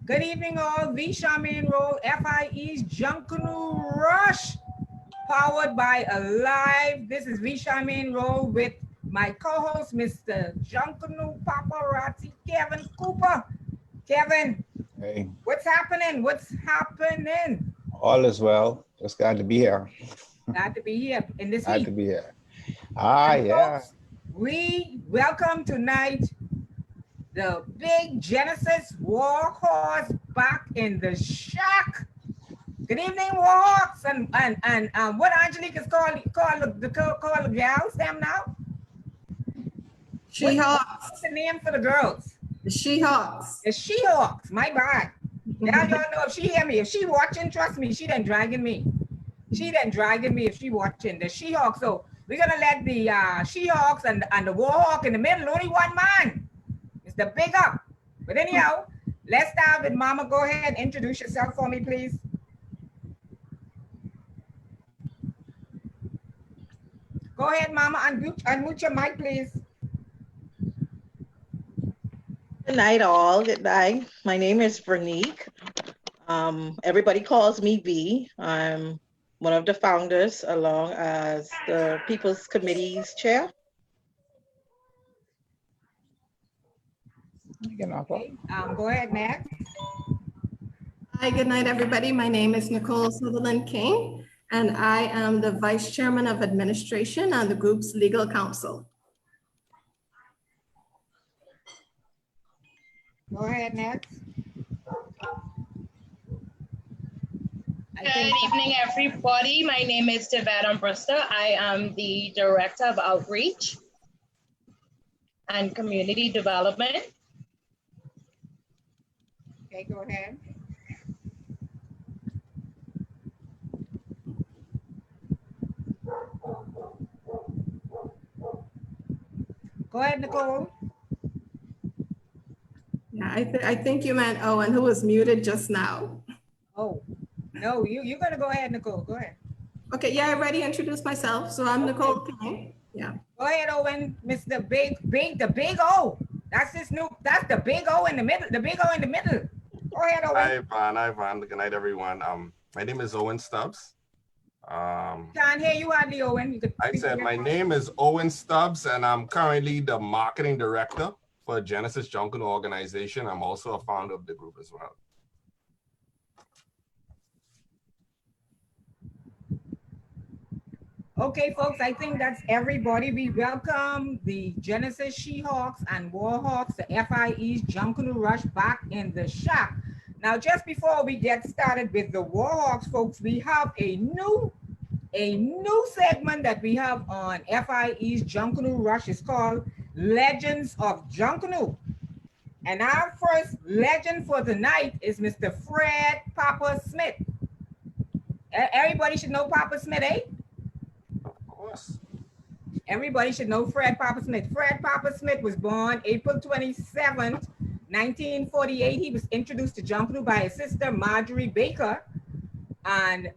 Good evening all, V Charmaine Roll, FIE's Junkanoo Rush, powered by Alive. This is V Charmaine Roll with my co-host, Mr. Junkanoo Paparazzi, Kevin Cooper. Kevin, Hey, what's happening? What's happening? all is well. Just glad to be here. Glad to be here in this Glad heat. to be here. And Yeah. folks, we welcome tonight the big Genesis Warhawks back in the shack. Good evening, Warhawks, and what Angelique is call the gals them now? What's the name for the girls? The She-Hawks. The She-Hawks. My bad. Now y'all know if she hear me, if she watching, trust me, she done dragging me. She done dragging me if she watching the She-Hawks. So we're gonna let the She-Hawks and the Warhawk in the middle, only one man. It's the big up. But anyhow, let's start with Mama. Go ahead, introduce yourself for me, please. Go ahead, Mama, unmute your mic, please. Good night, all. Good night. My name is Veronique. Everybody calls me V. I'm one of the founders, along as the People's Committee's chair. Okay. Go ahead, next. Hi, good night, everybody. My name is Nicole Sutherland King, and I am the Vice Chairman of Administration on the group's legal counsel. Go ahead, next. Good evening, everybody. My name is Tibet Ambrista. I am the Director of Outreach and Community Development. Okay, go ahead. Go ahead, Nicole. Yeah, I think you meant Owen, who was muted just now. Oh, no, you're gonna go ahead, Nicole. Go ahead. Okay, yeah, I already introduced myself. So I'm Nicole King. Yeah. Go ahead, Owen. Mr. The big O. That's the big O in the middle. The big O in the middle. Go ahead, Owen. Hi, Yvonne. Good night, everyone. My name is Owen Stubbs. Can't hear you hardly, Owen. I said my name is Owen Stubbs, and I'm currently the marketing director for Genesis Junkanoo organization. I'm also a founder of the group as well. Okay, folks, I think that's everybody. We welcome the Genesis She-Hawks and Warhawks, the FIE's Junkanoo Rush back in the shack. Now, just before we get started with the Warhawks, folks, we have a new segment that we have on FIE's Junkanoo Rush. It's called Legends of Junkanoo. And our first legend for tonight is Mr. Fred Papa Smith. Everybody should know Papa Smith, eh? Everybody should know Fred Papa Smith. Fred Papa Smith was born April 27th, 1948. He was introduced to Junkanoo by his sister Marjorie Baker, and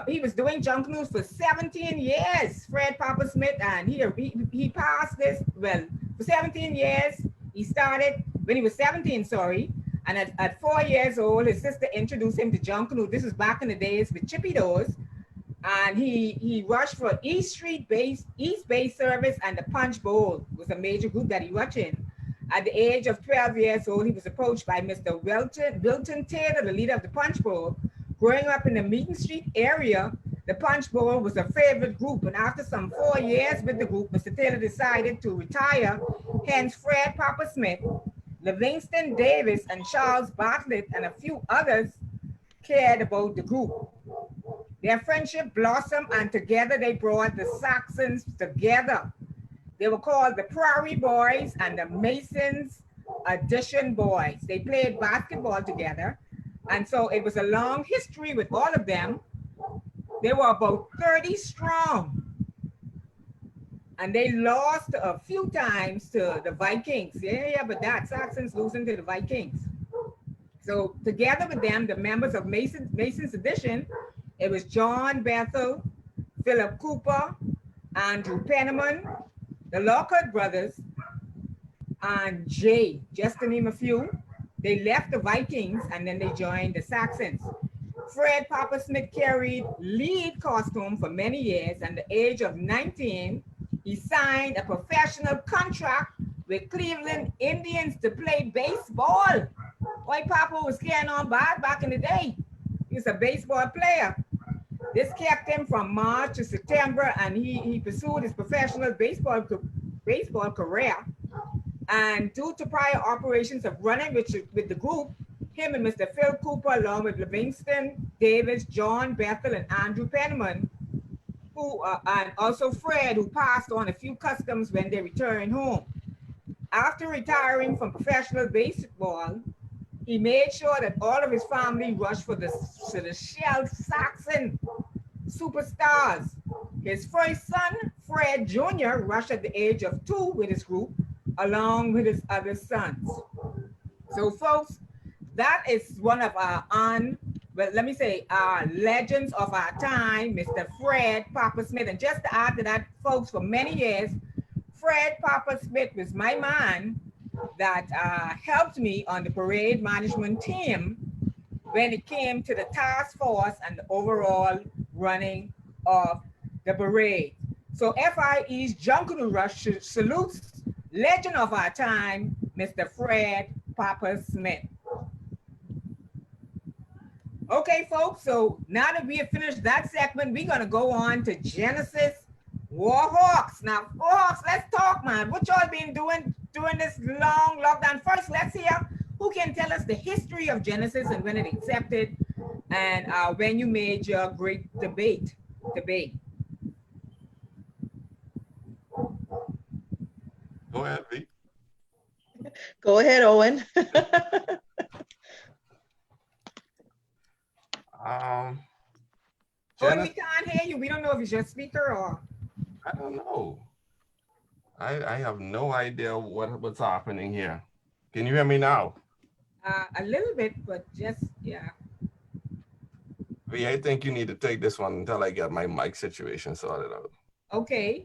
he was doing Junkanoos for 17 years. Fred Papa Smith, and he passed this for 17 years. He started when he was 17, sorry, and at 4 years old, his sister introduced him to Junkanoo. This was back in the days with Chippy Doors. And he rushed for East Bay Service, and the Punch Bowl was a major group that he rushed in. At the age of 12 years old, he was approached by Mr. Wilton Taylor, the leader of the Punch Bowl. Growing up in the Meeting Street area, the Punch Bowl was a favorite group. And after some 4 years with the group, Mr. Taylor decided to retire. Hence, Fred Papa Smith, Livingston Davis, and Charles Bartlett, and a few others cared about the group. Their friendship blossomed, and together they brought the Saxons together. They were called the Prairie Boys and the Masons Addition Boys. They played basketball together, and so it was a long history with all of them. They were about 30 strong, and they lost a few times to the Vikings. Yeah, but that Saxons losing to the Vikings. So together with them, the members of Masons Addition, it was John Bethel, Philip Cooper, Andrew Penniman, the Lockhart brothers, and Jay, just to name a few. They left the Vikings and then they joined the Saxons. Fred Papa Smith carried lead costume for many years, and at the age of 19, he signed a professional contract with Cleveland Indians to play baseball. Boy, Papa was carrying on bad back in the day. He was a baseball player. This kept him from March to September, and he pursued his professional baseball career. And due to prior operations of running with the group, him and Mr. Phil Cooper, along with Livingston Davis, John Bethel, and Andrew Penniman, and also Fred, who passed on a few customs when they returned home. After retiring from professional baseball, he made sure that all of his family rushed for the Shell Saxon superstars. His first son, Fred Jr., rushed at the age of 2 with his group, along with his other sons. So, folks, that is one of our legends of our time, Mr. Fred Papa Smith. And just to add to that, folks, for many years, Fred Papa Smith was my man that helped me on the parade management team when it came to the task force and the overall running of the parade. So FIE's Junkanoo Rush salutes legend of our time, Mr. Fred Papa Smith. Okay, folks, so now that we have finished that segment, we're gonna go on to Genesis Warhawks. Now, Warhawks, let's talk, man. What y'all been doing during this long lockdown? First, let's hear who can tell us the history of Genesis and when it accepted and when you made your great debate. Go ahead, V. Go ahead, Owen. Owen, we can't hear you. We don't know if it's your speaker or. I don't know. I have no idea what's happening here. Can you hear me now? A little bit, but just, yeah. V, I think you need to take this one until I get my mic situation sorted out. Okay.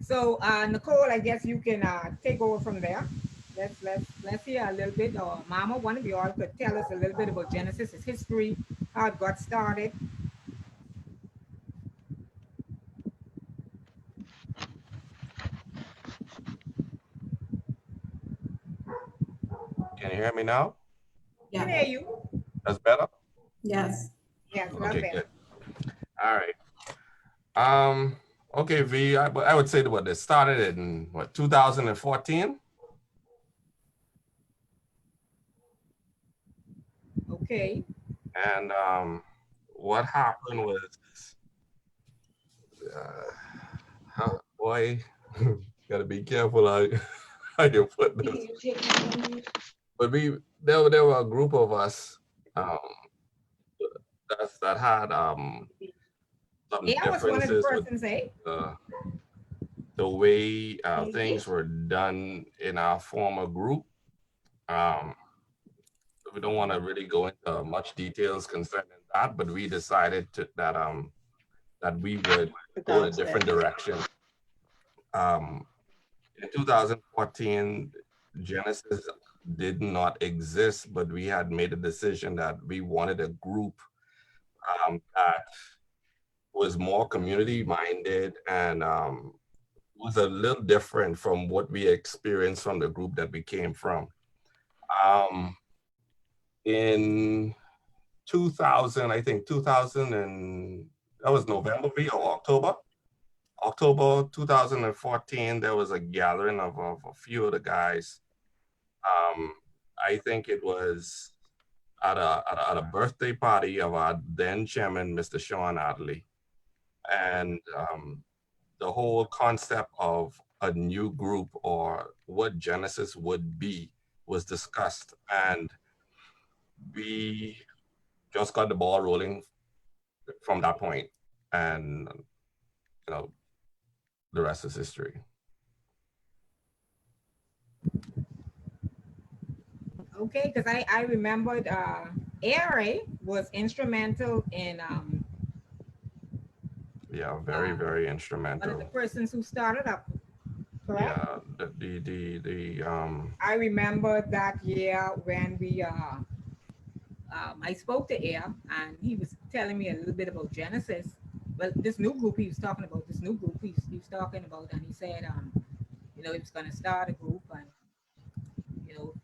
So, Nicole, I guess you can take over from there. Let's hear a little bit, or Mama, one of you all could tell us a little bit about Genesis, its history, how it got started. Can you hear me now? I can hear you. That's better? Yes. Yes, not Okay, bad. good. All right. Okay, V, I would say that it started in, 2014? Okay. And what happened was, boy, gotta be careful how you put this. But there were a group of us that had some Yeah, I was one of the differences persons, with the way things were done in our former group. We don't want to really go into much details concerning that, but we decided that we would go in a different direction. In 2014, Genesis did not exist, but we had made a decision that we wanted a group that was more community minded and was a little different from what we experienced from the group that we came from. In 2000, I think 2000 and that was November or October 2014, there was a gathering of a few of the guys. I think it was at a birthday party of our then chairman, Mr. Sean Adley. And the whole concept of a new group or what Genesis would be was discussed. And we just got the ball rolling from that point. And, the rest is history. Okay, because I remembered ARA was instrumental in yeah, very one of instrumental. the persons who started up correct? Yeah, I remember that year when I spoke to Air and he was telling me a little bit about Genesis. Well, this new group he was talking about, he was talking about, and he said, he was going to start a group, and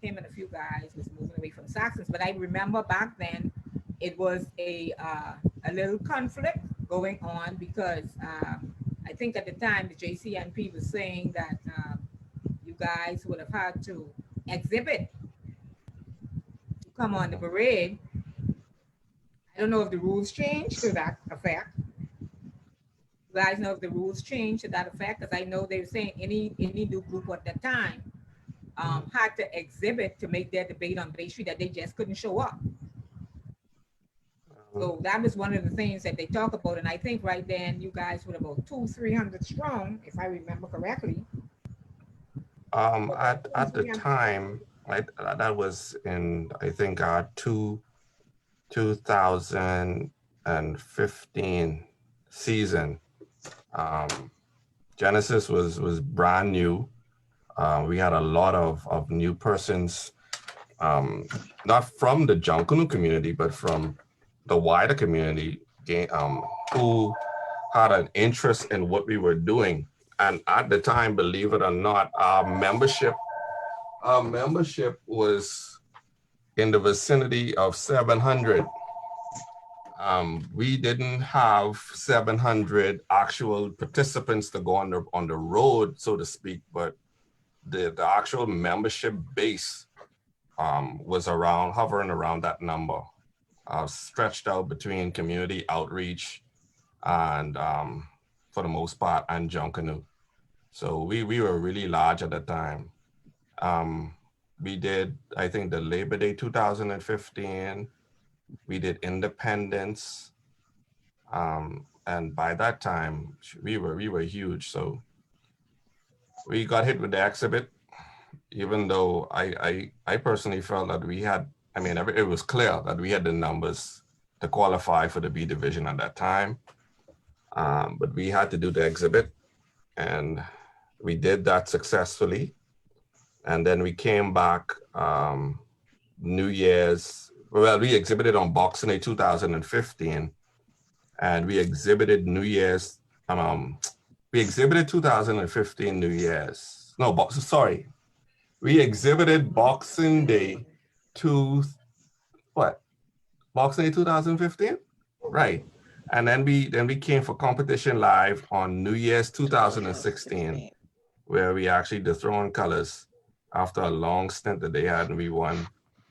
him and a few guys was moving away from Saxons. But I remember back then, it was a little conflict going on because I think at the time the JCNP was saying that you guys would have had to exhibit to come on the parade. I don't know if the rules changed to that effect. You guys know if the rules changed to that effect? Because I know they were saying any new group at that time had to exhibit to make their debate on Bay Street, that they just couldn't show up. So that was one of the things that they talk about. And I think right then you guys were about 200-300 strong, if I remember correctly. At the time, that was in, I think, 2015 season. Genesis was brand new. We had a lot of new persons, not from the Junkanoo community, but from the wider community, who had an interest in what we were doing. And at the time, believe it or not, our membership was in the vicinity of 700. We didn't have 700 actual participants to go on the road, so to speak, but the actual membership base was hovering around that number, stretched out between community outreach and for the most part, and Junkanoo. So we were really large at the time. We did, I think, the Labor Day 2015. We did Independence. And by that time, we were huge. So we got hit with the exhibit, even though I personally felt that we had, it was clear that we had the numbers to qualify for the B division at that time. But we had to do the exhibit, and we did that successfully. And then we came back New Year's. Well, we exhibited on Boxing Day 2015, and we exhibited New Year's. We exhibited 2015 New Year's. No, sorry. We exhibited Boxing Day Boxing Day 2015? Right. And then we came for competition live on New Year's 2016, where we actually dethroned colors after a long stint that they had, and we won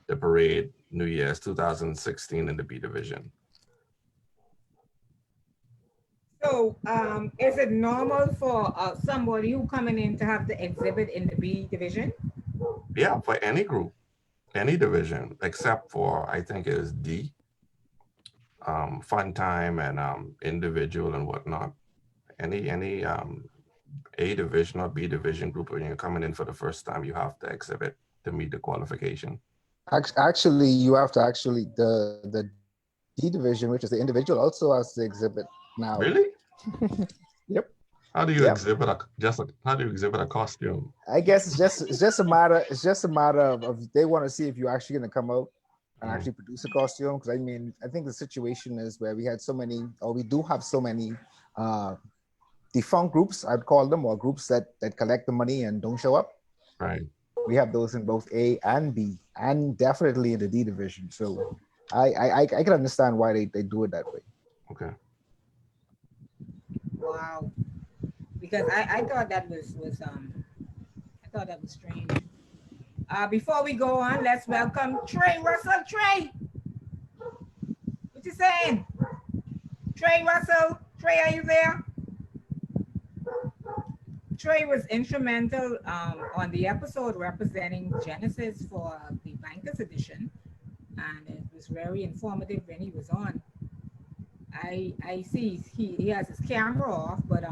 the parade New Year's 2016 in the B division. So is it normal for somebody who coming in to have the exhibit in the B division? Yeah, for any group, any division, except for, I think it is D, fun time and individual and whatnot. Any A division or B division group, when you're coming in for the first time, you have to exhibit to meet the qualification. Actually, you have to the D division, which is the individual, also has to exhibit now. Really? Yep. How do you exhibit a costume? I guess it's just a matter of they want to see if you're actually going to come out and actually produce a costume. Because I think the situation is where we do have so many defunct groups, I'd call them, or groups that collect the money and don't show up. Right. We have those in both A and B, and definitely in the D division. So I can understand why they do it that way. Okay. Wow. Because I thought that was strange. Before we go on, let's welcome Trey Russell. Trey, what you saying? Trey Russell, Trey, are you there? Trey was instrumental on the episode representing Genesis for the Bankers Edition, and it was very informative when he was on. I see he has his camera off, but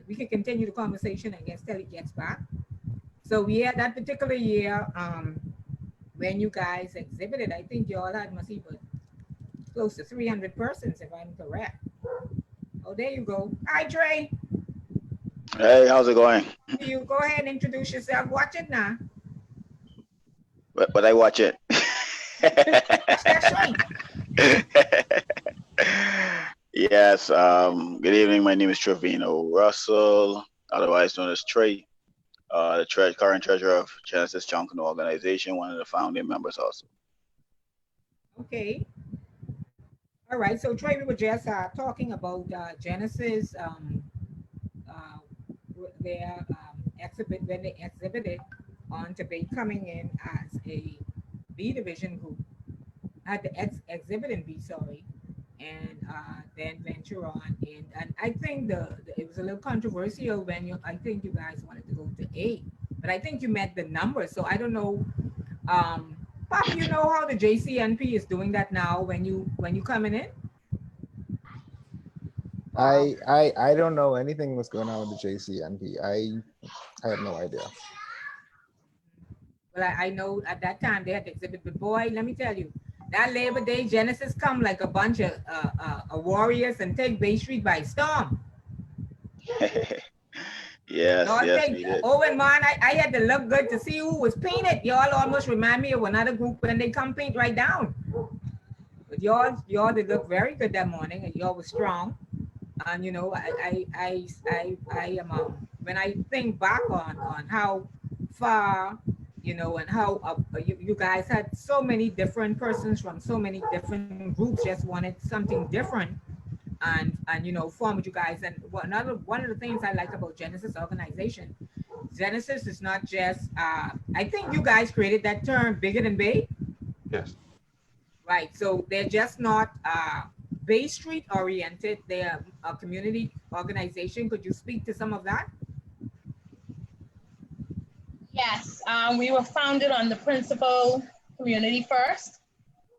we can continue the conversation, I guess, till he gets back. So we had that particular year when you guys exhibited, I think you all had must be close to 300 persons, if I'm correct. Oh, there you go. Hi, Trey. Hey, how's it going? You go ahead and introduce yourself. Watch it now. But I watch it. Watch that screen. Yes. Good evening. My name is Trevino Russell, otherwise known as Trey, the current treasurer of Genesis Junkanoo organization, one of the founding members also. Okay. All right. So Trey, we were just talking about Genesis, their exhibit when they exhibited on to be coming in as a B division group, had the exhibit in B, sorry, and then venture on in. And I think it was a little controversial when I think you guys wanted to go to A, but I think you met the numbers. So I don't know. Pop, you know how the JCNP is doing that now when you coming in? I don't know anything what's going on with the JCNP. I have no idea. Well, I know at that time they had the exhibit, but boy, let me tell you, that Labor Day Genesis come like a bunch of warriors and take Bay Street by storm. Yes, Y'all yes, think, we did. oh, and man, I had to look good to see who was painted. Y'all almost remind me of another group when they come paint right down. But y'all did look very good that morning, and y'all was strong. And you know, I am when I think back on how far, you know, and how you guys had so many different persons from so many different groups just wanted something different, and you know, form with you guys. And one of the things I like about Genesis organization, Genesis is not just I think you guys created that term bigger than Bay. Yes. Right. So they're just not Bay Street oriented. They're a community organization. Could you speak to some of that? Yes, we were founded on the principle community first,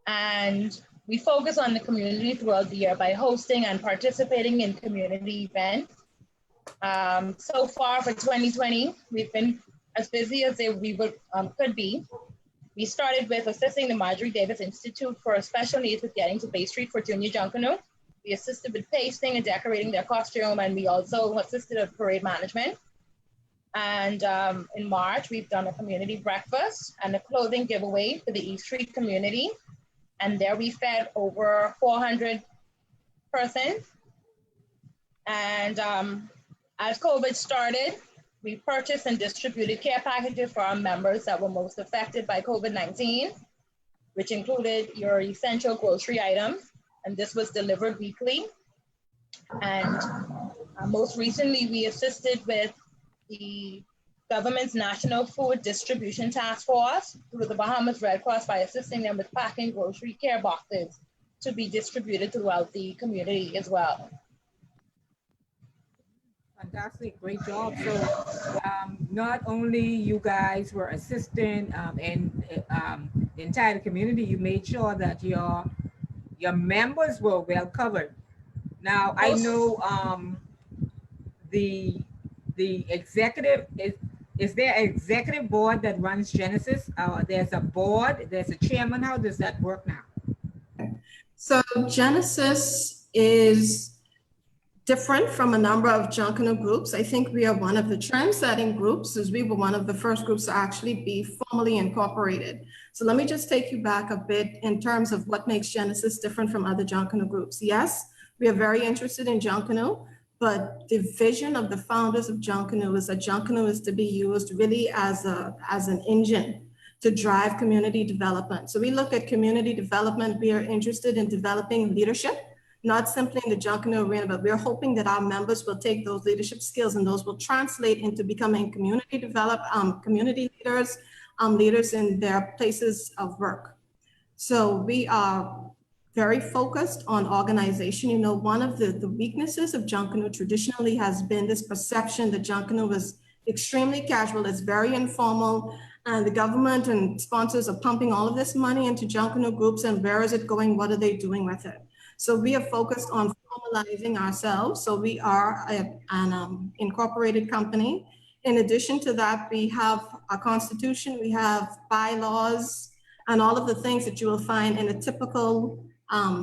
and we focus on the community throughout the year by hosting and participating in community events. So far for 2020, we've been as busy as we could be. We started with assisting the Marjorie Davis Institute for Special Needs with getting to Bay Street for Junior Junkanoo. We assisted with pasting and decorating their costume, and we also assisted with parade management. And in March, we've done a community breakfast and a clothing giveaway for the East Street community. And there we fed over 400 persons. And as COVID started, we purchased and distributed care packages for our members that were most affected by COVID-19, which included your essential grocery items. And this was delivered weekly. And most recently, we assisted with the government's National Food Distribution Task Force through the Bahamas Red Cross by assisting them with packing grocery care boxes to be distributed throughout the community as well. Fantastic, great job. So not only you guys were assisting in the entire community, you made sure that your members were well covered. Now I know the executive is there an executive board that runs Genesis? There's a board, there's a chairman. How does that work now? So Genesis is different from a number of Junkanoo groups. I think we are one of the trend-setting groups, as we were one of the first groups to actually be formally incorporated. So let me just take you back a bit in terms of what makes Genesis different from other Junkanoo groups. Yes, we are very interested in Junkanoo, but the vision of the founders of Junkanoo is that Junkanoo is to be used really as an engine to drive community development. So we look at community development. We are interested in developing leadership, not simply in the Junkanoo arena, but we're hoping that our members will take those leadership skills and those will translate into becoming community leaders, leaders in their places of work. So we are very focused on organization. You know, one of the weaknesses of Junkanoo traditionally has been this perception that Junkanoo is extremely casual, it's very informal, and the government and sponsors are pumping all of this money into Junkanoo groups, and where is it going? What are they doing with it? So we are focused on formalizing ourselves. So we are an incorporated company. In addition to that, we have a constitution, we have bylaws, and all of the things that you will find in a typical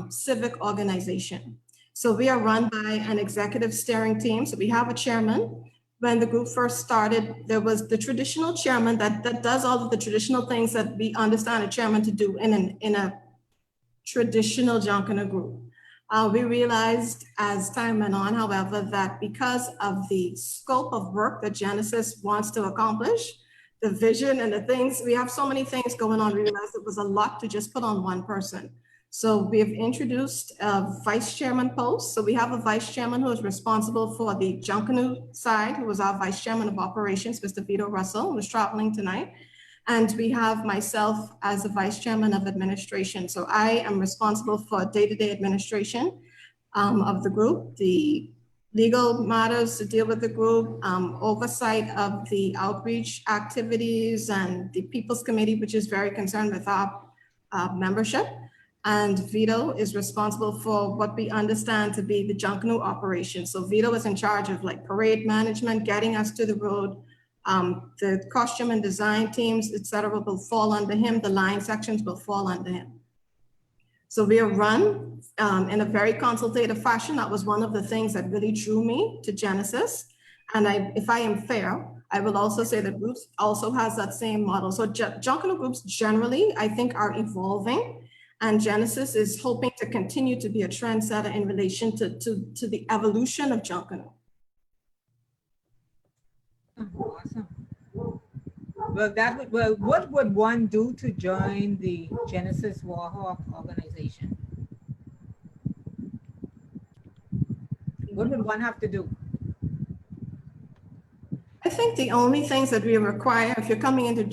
civic organization. So we are run by an executive steering team. So we have a chairman, when the group first started, there was the traditional chairman that does all of the traditional things that we understand a chairman to do in a traditional Junkanoo group. We realized as time went on, however, that because of the scope of work that Genesis wants to accomplish, the vision and the things, we have so many things going on, we realized it was a lot to just put on one person. So we have introduced a vice chairman post. So we have a vice chairman who is responsible for the Junkanoo side, who was our vice chairman of operations, Mr. Trey Russell, who's traveling tonight. And we have myself as the vice chairman of administration. So I am responsible for day-to-day administration of the group, the legal matters to deal with the group, oversight of the outreach activities and the People's Committee, which is very concerned with our membership. And Vito is responsible for what we understand to be the Junkanoo operation. So Vito is in charge of like parade management, getting us to the road. The costume and design teams, et cetera, will fall under him. The line sections will fall under him. So we are run in a very consultative fashion. That was one of the things that really drew me to Genesis. And if I am fair, I will also say that Groups also has that same model. So Junkanoo groups generally, I think, are evolving. And Genesis is hoping to continue to be a trendsetter in relation to the evolution of Junkanoo. Awesome. Well, what would one do to join the Genesis Warhawk organization? What would one have to do? I think the only things that we require if you're coming into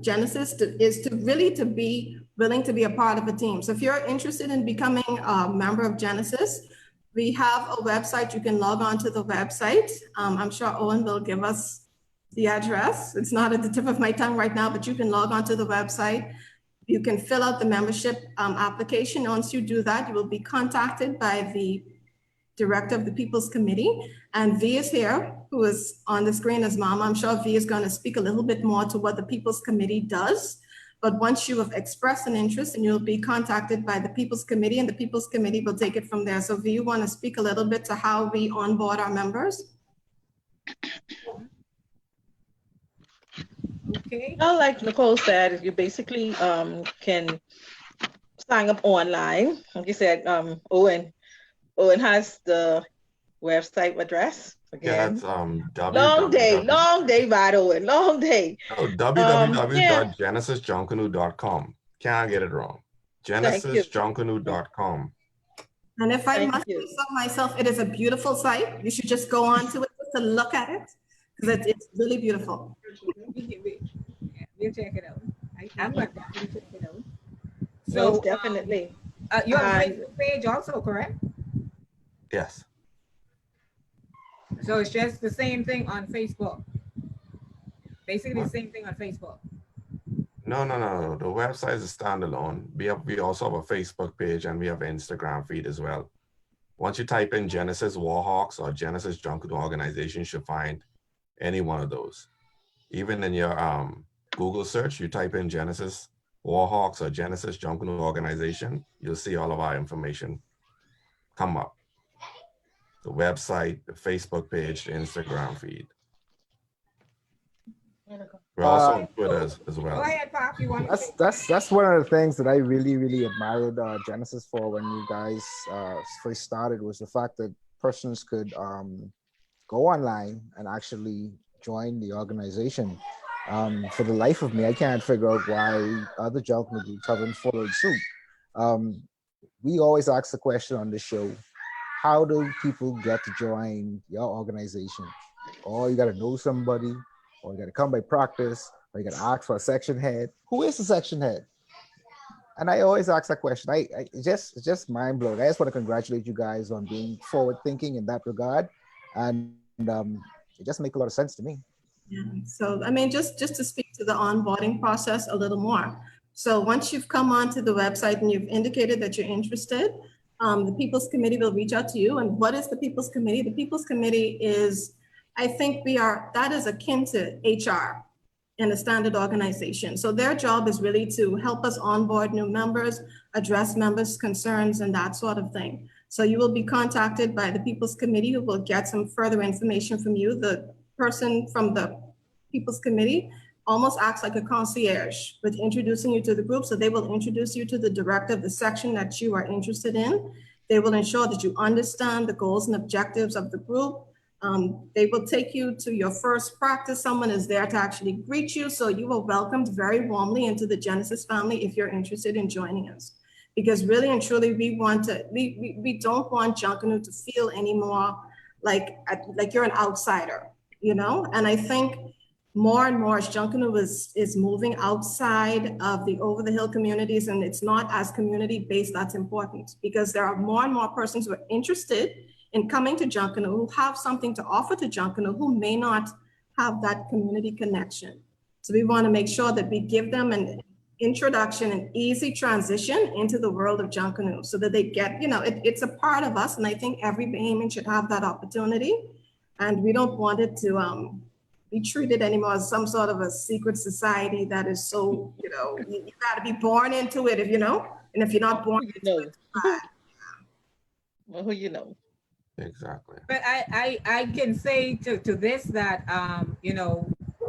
Genesis is to be willing to be a part of a team. So if you're interested in becoming a member of Genesis, we have a website. You can log on to the website. I'm sure Owen will give us the address. It's not at the tip of my tongue right now, but you can log on to the website. You can fill out the membership application. Once you do that, you will be contacted by the director of the People's Committee. And V is here, who is on the screen as Mama. I'm sure V is going to speak a little bit more to what the People's Committee does. But once you have expressed an interest, and you'll be contacted by the People's Committee, and the People's Committee will take it from there. So V, you want to speak a little bit to how we onboard our members? Okay. Well, like Nicole said, you basically can sign up online. Like you said, Owen has the website address. Yeah, Again. it's Long day, by the way, long day. Oh, www.genesisjunkanoo.com. Can't get it wrong. Genesisjunkanoo.com. And if I must say so myself, it is a beautiful site. You should just go on to it to look at it, because it's really beautiful. We'll check it out. I'm going to definitely check it out. So most definitely. You have a Facebook page also, correct? Yes. So it's just the same thing on Facebook. Basically the same thing on Facebook. No. The website is standalone. We also have a Facebook page, and we have an Instagram feed as well. Once you type in Genesis Warhawks or Genesis Junkanoo Organization, you should find any one of those. Even in your Google search, you type in Genesis Warhawks or Genesis Junkanoo Organization, you'll see all of our information come up. The website, the Facebook page, the Instagram feed. We're also on Twitter as well. Go ahead, Pop. You want That's one of the things that I really admired Genesis for when you guys first started, was the fact that persons could go online and actually join the organization. For the life of me, I can't figure out why other Junkanoo groups haven't followed suit. We always ask the question on the show: how do people get to join your organization? Or you got to know somebody, or you got to come by practice, or you got to ask for a section head. Who is the section head? And I always ask that question. It's just mind blowing. I just want to congratulate you guys on being forward thinking in that regard, and it just makes a lot of sense to me. Yeah. So, I mean, just to speak to the onboarding process a little more. So once you've come onto the website and you've indicated that you're interested, the People's Committee will reach out to you. And what is the People's Committee? The People's Committee is, I think that is akin to HR in a standard organization. So their job is really to help us onboard new members, address members' concerns, and that sort of thing. So you will be contacted by the People's Committee, who will get some further information from you. The person from the People's Committee almost acts like a concierge with introducing you to the group. So they will introduce you to the director of the section that you are interested in. They will ensure that you understand the goals and objectives of the group. They will take you to your first practice. Someone is there to actually greet you. So you are welcomed very warmly into the Genesis family if you're interested in joining us. Because really and truly, we don't want Junkanoo to feel anymore like you're an outsider, you know? And I think more and more as Junkanoo is moving outside of the over the hill communities, and it's not as community based, that's important, because there are more and more persons who are interested in coming to Junkanoo, who have something to offer to Junkanoo, who may not have that community connection. So we want to make sure that we give them an introduction, an easy transition into the world of Junkanoo, so that they get, you know, it's a part of us. And I think every Bahamian should have that opportunity. And we don't want it to be treated anymore as some sort of a secret society that is so, you know, you got to be born into it, if you know, and if you're not born into it, well, who you know. Exactly. But I can say to this that, you know,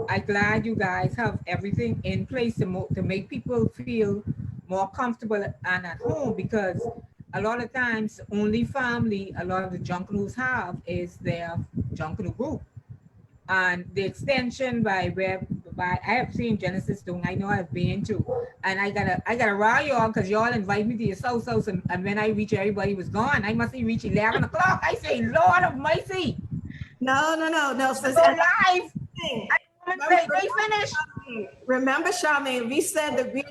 I'm glad you guys have everything in place to make people feel more comfortable and at home, because a lot of times only family a lot of the Junkanoos have is their Junkanoo group. And the extension by I have seen Genesis doing, I know I've been to, and I gotta rile y'all because y'all invite me to your so and when I reach, everybody was gone. I must have reached 11 o'clock. I say, Lord of mercy. No. So live. They finished. Remember, Charmaine, we said that we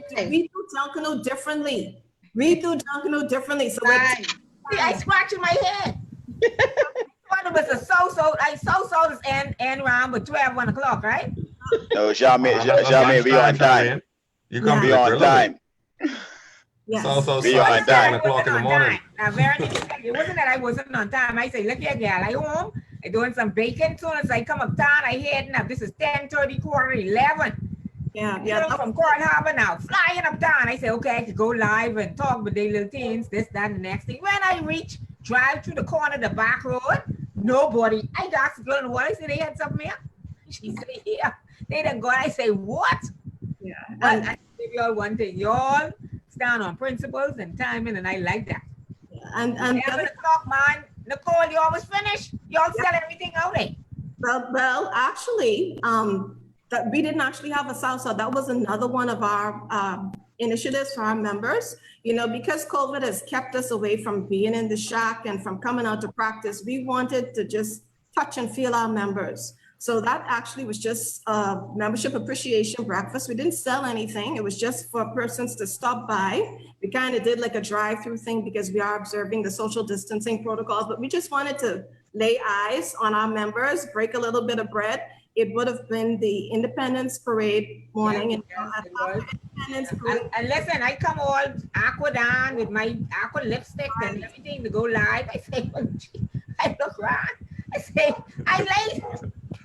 do Junkanoo differently. We do Junkanoo differently. So Right. I scratching my head. It was a so is end round, but 1 o'clock, right? No, Charmaine, be on time. You come Be on time. yes. So Be on time. 7 o'clock in the morning. Now, Veronique said it wasn't that I wasn't on time. I say, look here, girl, I home. I doing some bacon. Soon as I come uptown, I heading up. This is 10:30, 11. Yeah. From Court Harbor now, flying uptown. I say, okay, I could go live and talk with the little teens, this, that, and the next thing. When I reach, drive through the corner of the back road, nobody. I asked the girl in the water, I said, they had something here? She said, yeah. They done gone. I say, what? Yeah. But I give y'all one thing. Y'all stand on principles and timing, and I like that. And 11 o'clock, man. Nicole, you always finished. Y'all sell everything out there. well, actually, that we didn't actually have a salsa. That was another one of our initiatives for our members. You know, because COVID has kept us away from being in the shack and from coming out to practice, we wanted to just touch and feel our members. So that actually was just a membership appreciation breakfast. We didn't sell anything. It was just for persons to stop by. We kind of did like a drive-through thing because we are observing the social distancing protocols, but we just wanted to lay eyes on our members, break a little bit of bread. It would have been the Independence Parade morning. Independence Parade. And listen, I come all aqua down with my aqua lipstick and everything to go live. I say, oh, gee, I look around. I say, I late.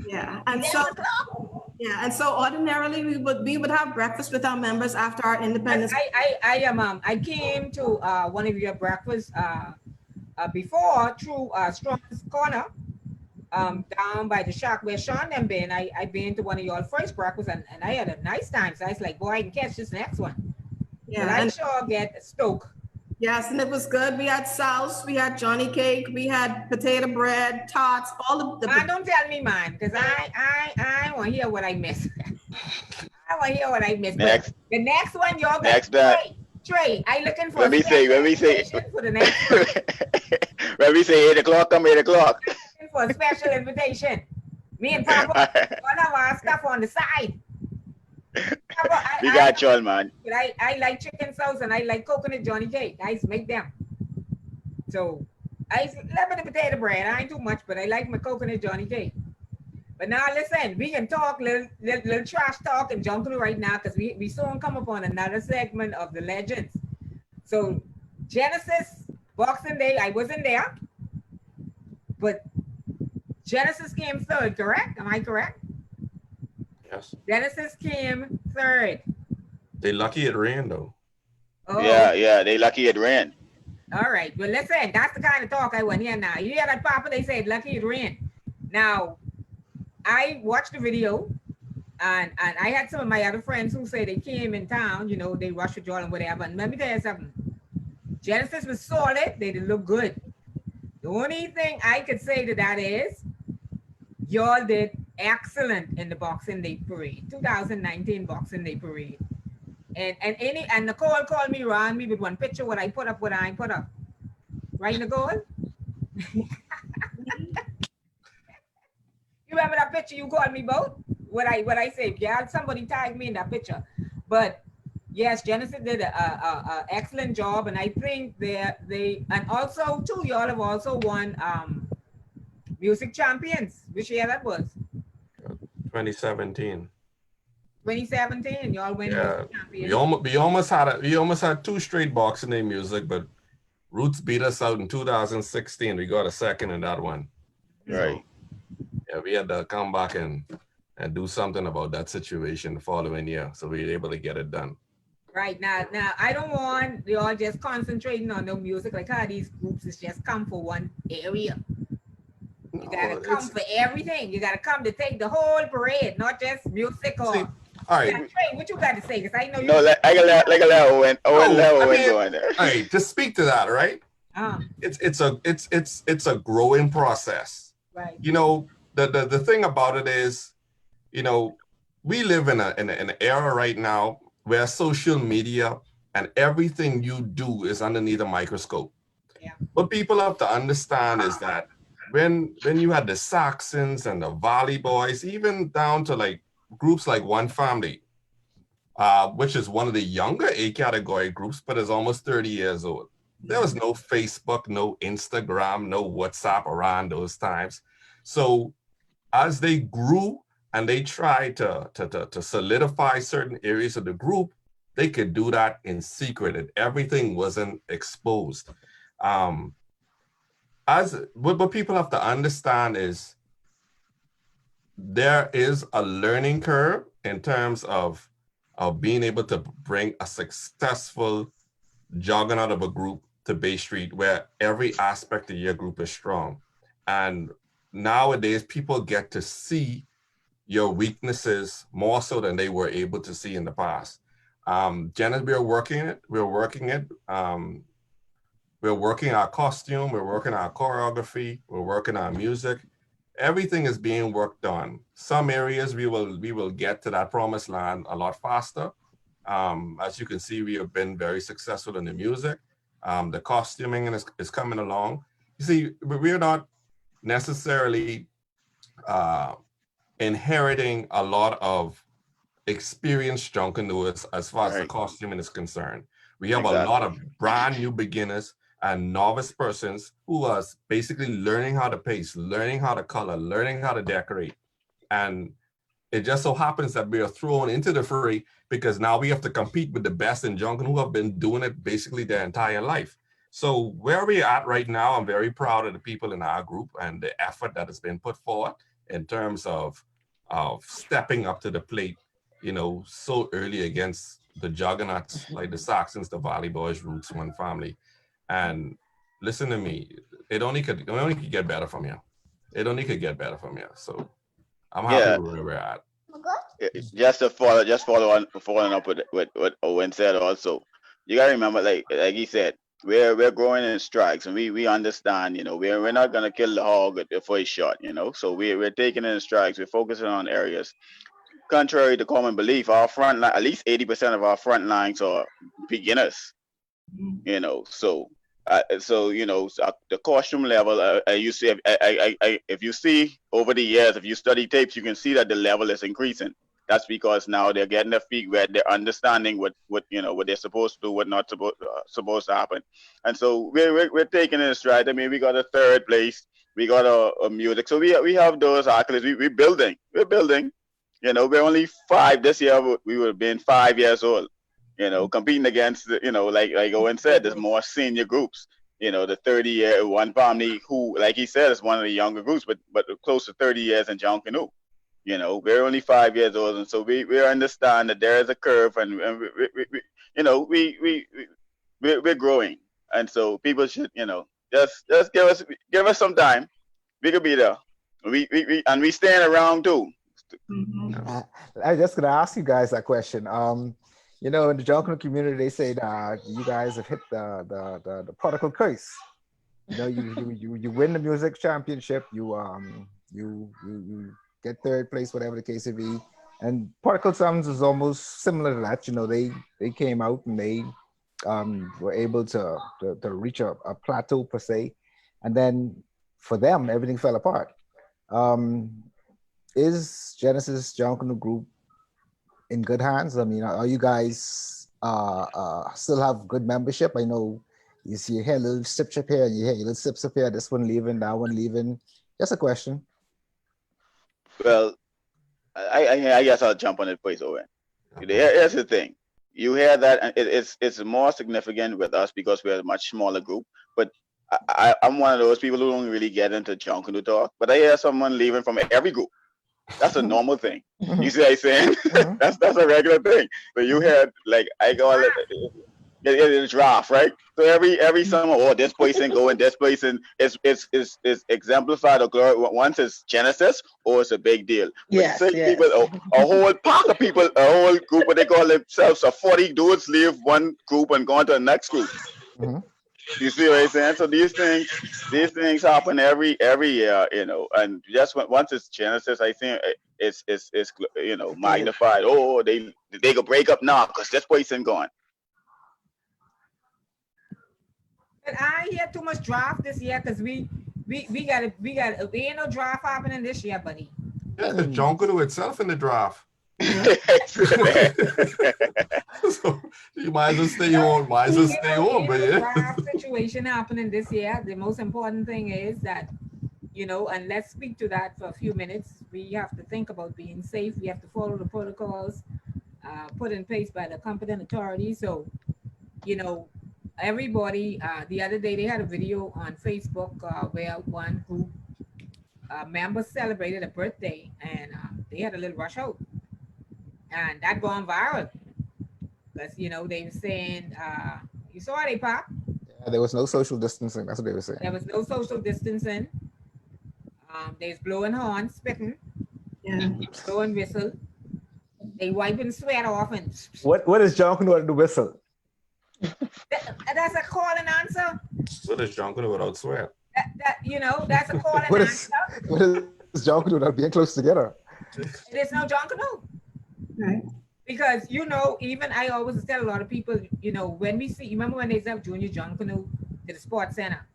Yeah, and so ordinarily we would have breakfast with our members after our Independence. I came to one of your breakfasts before through Strong's Corner. Down by the shack where Sean them been. I been to one of y'all first breakfast and I had a nice time. So I was like, boy, I can catch this next one. Yeah, but I sure get stoked. Yes, and it was good. We had sauce, we had Johnny cake, we had potato bread, tots, all of the. Don't tell me mine, because I want to hear what I missed. I want to hear what I missed. Next. The next one, y'all got Next Trey, I looking for. Let me say. For the next one. Let me say 8 o'clock. Come 8 o'clock. For a special invitation. Me and Papa, one of our stuff on the side. We got y'all, man. But I like chicken sauce and I like coconut Johnny cake. I make them. So I love the potato bread. I ain't too much, but I like my coconut Johnny cake. But now listen, we can talk little trash talk and Junkanoo right now because we soon come upon another segment of the legends. So Genesis, Boxing Day, I wasn't there, but Genesis came third, correct? Am I correct? Yes. Genesis came third. They lucky it rained though. Oh. Yeah, they lucky it rained. All right, well listen, that's the kind of talk I want to hear now. You hear that, Papa? They said lucky it rained. Now, I watched the video, and I had some of my other friends who say they came in town, you know, they rushed with y'all and whatever. And let me tell you something. Genesis was solid. They did look good. The only thing I could say to that is y'all did excellent in the Boxing Day Parade, 2019 Boxing Day Parade. And Nicole called me, ran me with one picture what I put up, what I put up. Right, Nicole? You remember that picture you called me about? What I say, yeah, somebody tagged me in that picture. But yes, Genesis did a excellent job, and I think they and also too, y'all have also won music champions. Which year that was? 2017. 2017. Y'all win Yeah, music champions. we almost had 2 straight Boxing Day music, but Roots beat us out in 2016. We got a second in that one. Right. So, yeah, we had to come back and do something about that situation the following year. So we were able to get it done. Right now, I don't want y'all just concentrating on the music like how these groups is just come for one area. You gotta come for everything. You gotta come to take the whole parade, not just music or. See, all right. Trey, what you got to say? Because I know you. No, I can let Owen go in there. All right, just speak to that, right? It's a growing process. Right. You know, the thing about it is, you know, we live in an era right now where social media and everything you do is underneath a microscope. Yeah. What people have to understand is that when you had the Saxons and the Valley Boys, even down to like groups like One Family, which is one of the younger A category groups, but is almost 30 years old. There was no Facebook, no Instagram, no WhatsApp around those times. So as they grew and they tried to solidify certain areas of the group, they could do that in secret and everything wasn't exposed. What people have to understand is there is a learning curve in terms of being able to bring a successful juggernaut of a group to Bay Street where every aspect of your group is strong. And nowadays, people get to see your weaknesses more so than they were able to see in the past. Janet, we're working it. We're working our costume. We're working our choreography. We're working our music. Everything is being worked on. Some areas we will get to that promised land a lot faster. As you can see, we have been very successful in the music. The costuming is coming along. You see, we're not necessarily inheriting a lot of experienced Junkanooers as far as the costuming is concerned. We have a lot of brand new beginners and novice persons who are basically learning how to paste, learning how to color, learning how to decorate. And it just so happens that we are thrown into the fray because now we have to compete with the best in Junkanoo who have been doing it basically their entire life. So where we're at right now, I'm very proud of the people in our group and the effort that has been put forward in terms of stepping up to the plate, you know, so early against the juggernauts like the Saxons, the Valley Boys, Roots, One Family. And listen to me, it only could get better from here. It only could get better from here. So I'm happy with where we're at. Just following up with what Owen said also. You gotta remember, like he said, we're growing in strikes, and we understand, you know, we're not gonna kill the hog at the first shot, you know. So we're taking in strikes, we're focusing on areas. Contrary to common belief, our front line, at least 80% of our front lines are beginners, you know. So you know, the costume level, you see, if you see over the years, if you study tapes, you can see that the level is increasing. That's because now they're getting their feet wet, they're understanding what you know, what they're supposed to do, what not supposed to happen. And so we're taking it stride. I mean, we got a 3rd place, we got a music, so we have those accolades. We're building. You know, we're only 5 this year. We would have been 5 years old. You know, competing against, you know, like Owen said, there's more senior groups. You know, the 30-year One Family, who, like he said, is one of the younger groups, but close to 30 years in Junkanoo. You know, we're only 5 years old, and so we understand that there is a curve, and we you know, we're growing, and so people should, you know, just give us some time. We could be there. We stand around too. Mhm. I'm just gonna ask you guys that question. You know, in the Junkanoo community, they say that you guys have hit the prodigal curse. You know, you win the music championship, you get third place, whatever the case may be. And Particle Sounds is almost similar to that. You know, they came out and they were able to reach a plateau per se, and then for them everything fell apart. Um, is Genesis Junkanoo Group in good hands? I mean, are you guys still have good membership? I know you see you hear a little sip chip here and you hear a little sip sip here. This one leaving, that one leaving. Just a question. Well, I guess I'll jump on it first, Owen. Here's the thing. You hear that, and it's more significant with us because we're a much smaller group. But I'm one of those people who don't really get into Junkanoo talk. But I hear someone leaving from every group. That's a normal thing. You see what I'm saying? That's a regular thing. So you hear like I go it's draft, right? So every summer, oh, this person going, this person is exemplified or glory. Once it's Genesis, or it's a big deal. Yes, Six yes. people, a whole pack of people, a whole group, what they call themselves, so 40 dudes leave one group and go on to the next group. You see what I'm saying? So these things happen every year, you know. And just once it's Genesis, I think it's you know, magnified. Oh, they could break up now because this person gone. But I hear too much draft this year because we got ain't no draft happening this year, buddy. Yeah, the Junkanoo itself in the draft. So you might as well stay home. Might as well stay home, but yeah. Draft situation happening this year. The most important thing is that, you know, and let's speak to that for a few minutes. We have to think about being safe. We have to follow the protocols put in place by the competent authorities. So, you know, everybody, the other day they had a video on Facebook where one group members celebrated a birthday and they had a little rush out. And that gone viral. Because, you know, they were saying, you saw it, Pop? Yeah, there was no social distancing. That's what they were saying. There was no social distancing. They was blowing horns, spitting, blowing whistle. They wiping sweat off and What is Junkanoo with the whistle? That's a call and answer. What is Junkanoo without sweat? That you know, that's a call and answer. What is Junkanoo without being close together? It is no Junkanoo. Right. Because, you know, even I always tell a lot of people, you know, when we see, remember when they sent Junior Junkanoo to the sports center?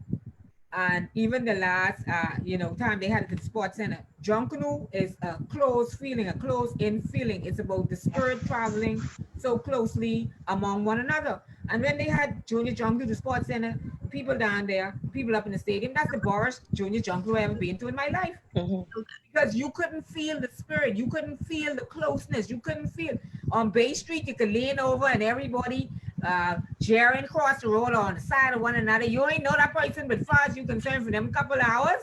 And even the last, you know, time they had it at the sports center, Junkanoo is a close feeling, a close-in feeling. It's about the spirit traveling so closely among one another. And when they had Junior Junkanoo to the sports center, people down there, people up in the stadium, that's the worst Junior Junkanoo I've ever been to in my life. Because you couldn't feel the spirit, you couldn't feel the closeness, you couldn't feel. On Bay Street, you could lean over and everybody jeering across the road on the side of one another. You ain't know that person, but far as you concerned, for them couple hours,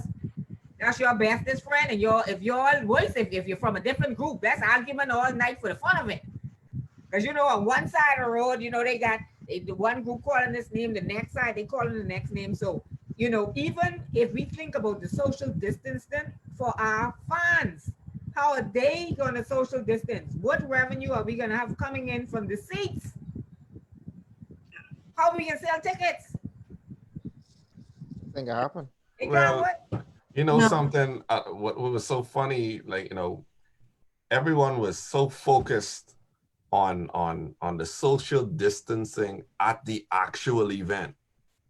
that's your bestest friend. And if you're from a different group, that's argument all night for the fun of it. Because, you know, on one side of the road, you know, they got the one group calling this name, the next side they calling the next name. So, you know, even if we think about the social distancing for our fans, how are they going to social distance? What revenue are we going to have coming in from the seats? How we can sell tickets? Think it happened. Well, you know something, what was so funny, like, you know, everyone was so focused on the social distancing at the actual event.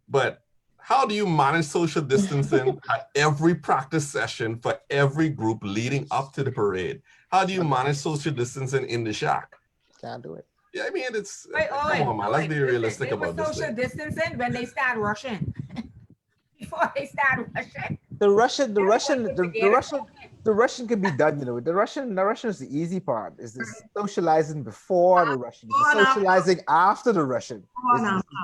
But how do you manage social distancing at every practice session for every group leading up to the parade? How do you manage social distancing in the shack? Can't do it. Yeah, I mean, it's, Wait, come on, man, let's be realistic about this social thing. distancing when they start rushing. Before they start rushing. The Russian can be done, you know. The Russian is the easy part. Is the socializing before the Russian, the socializing after the Russian.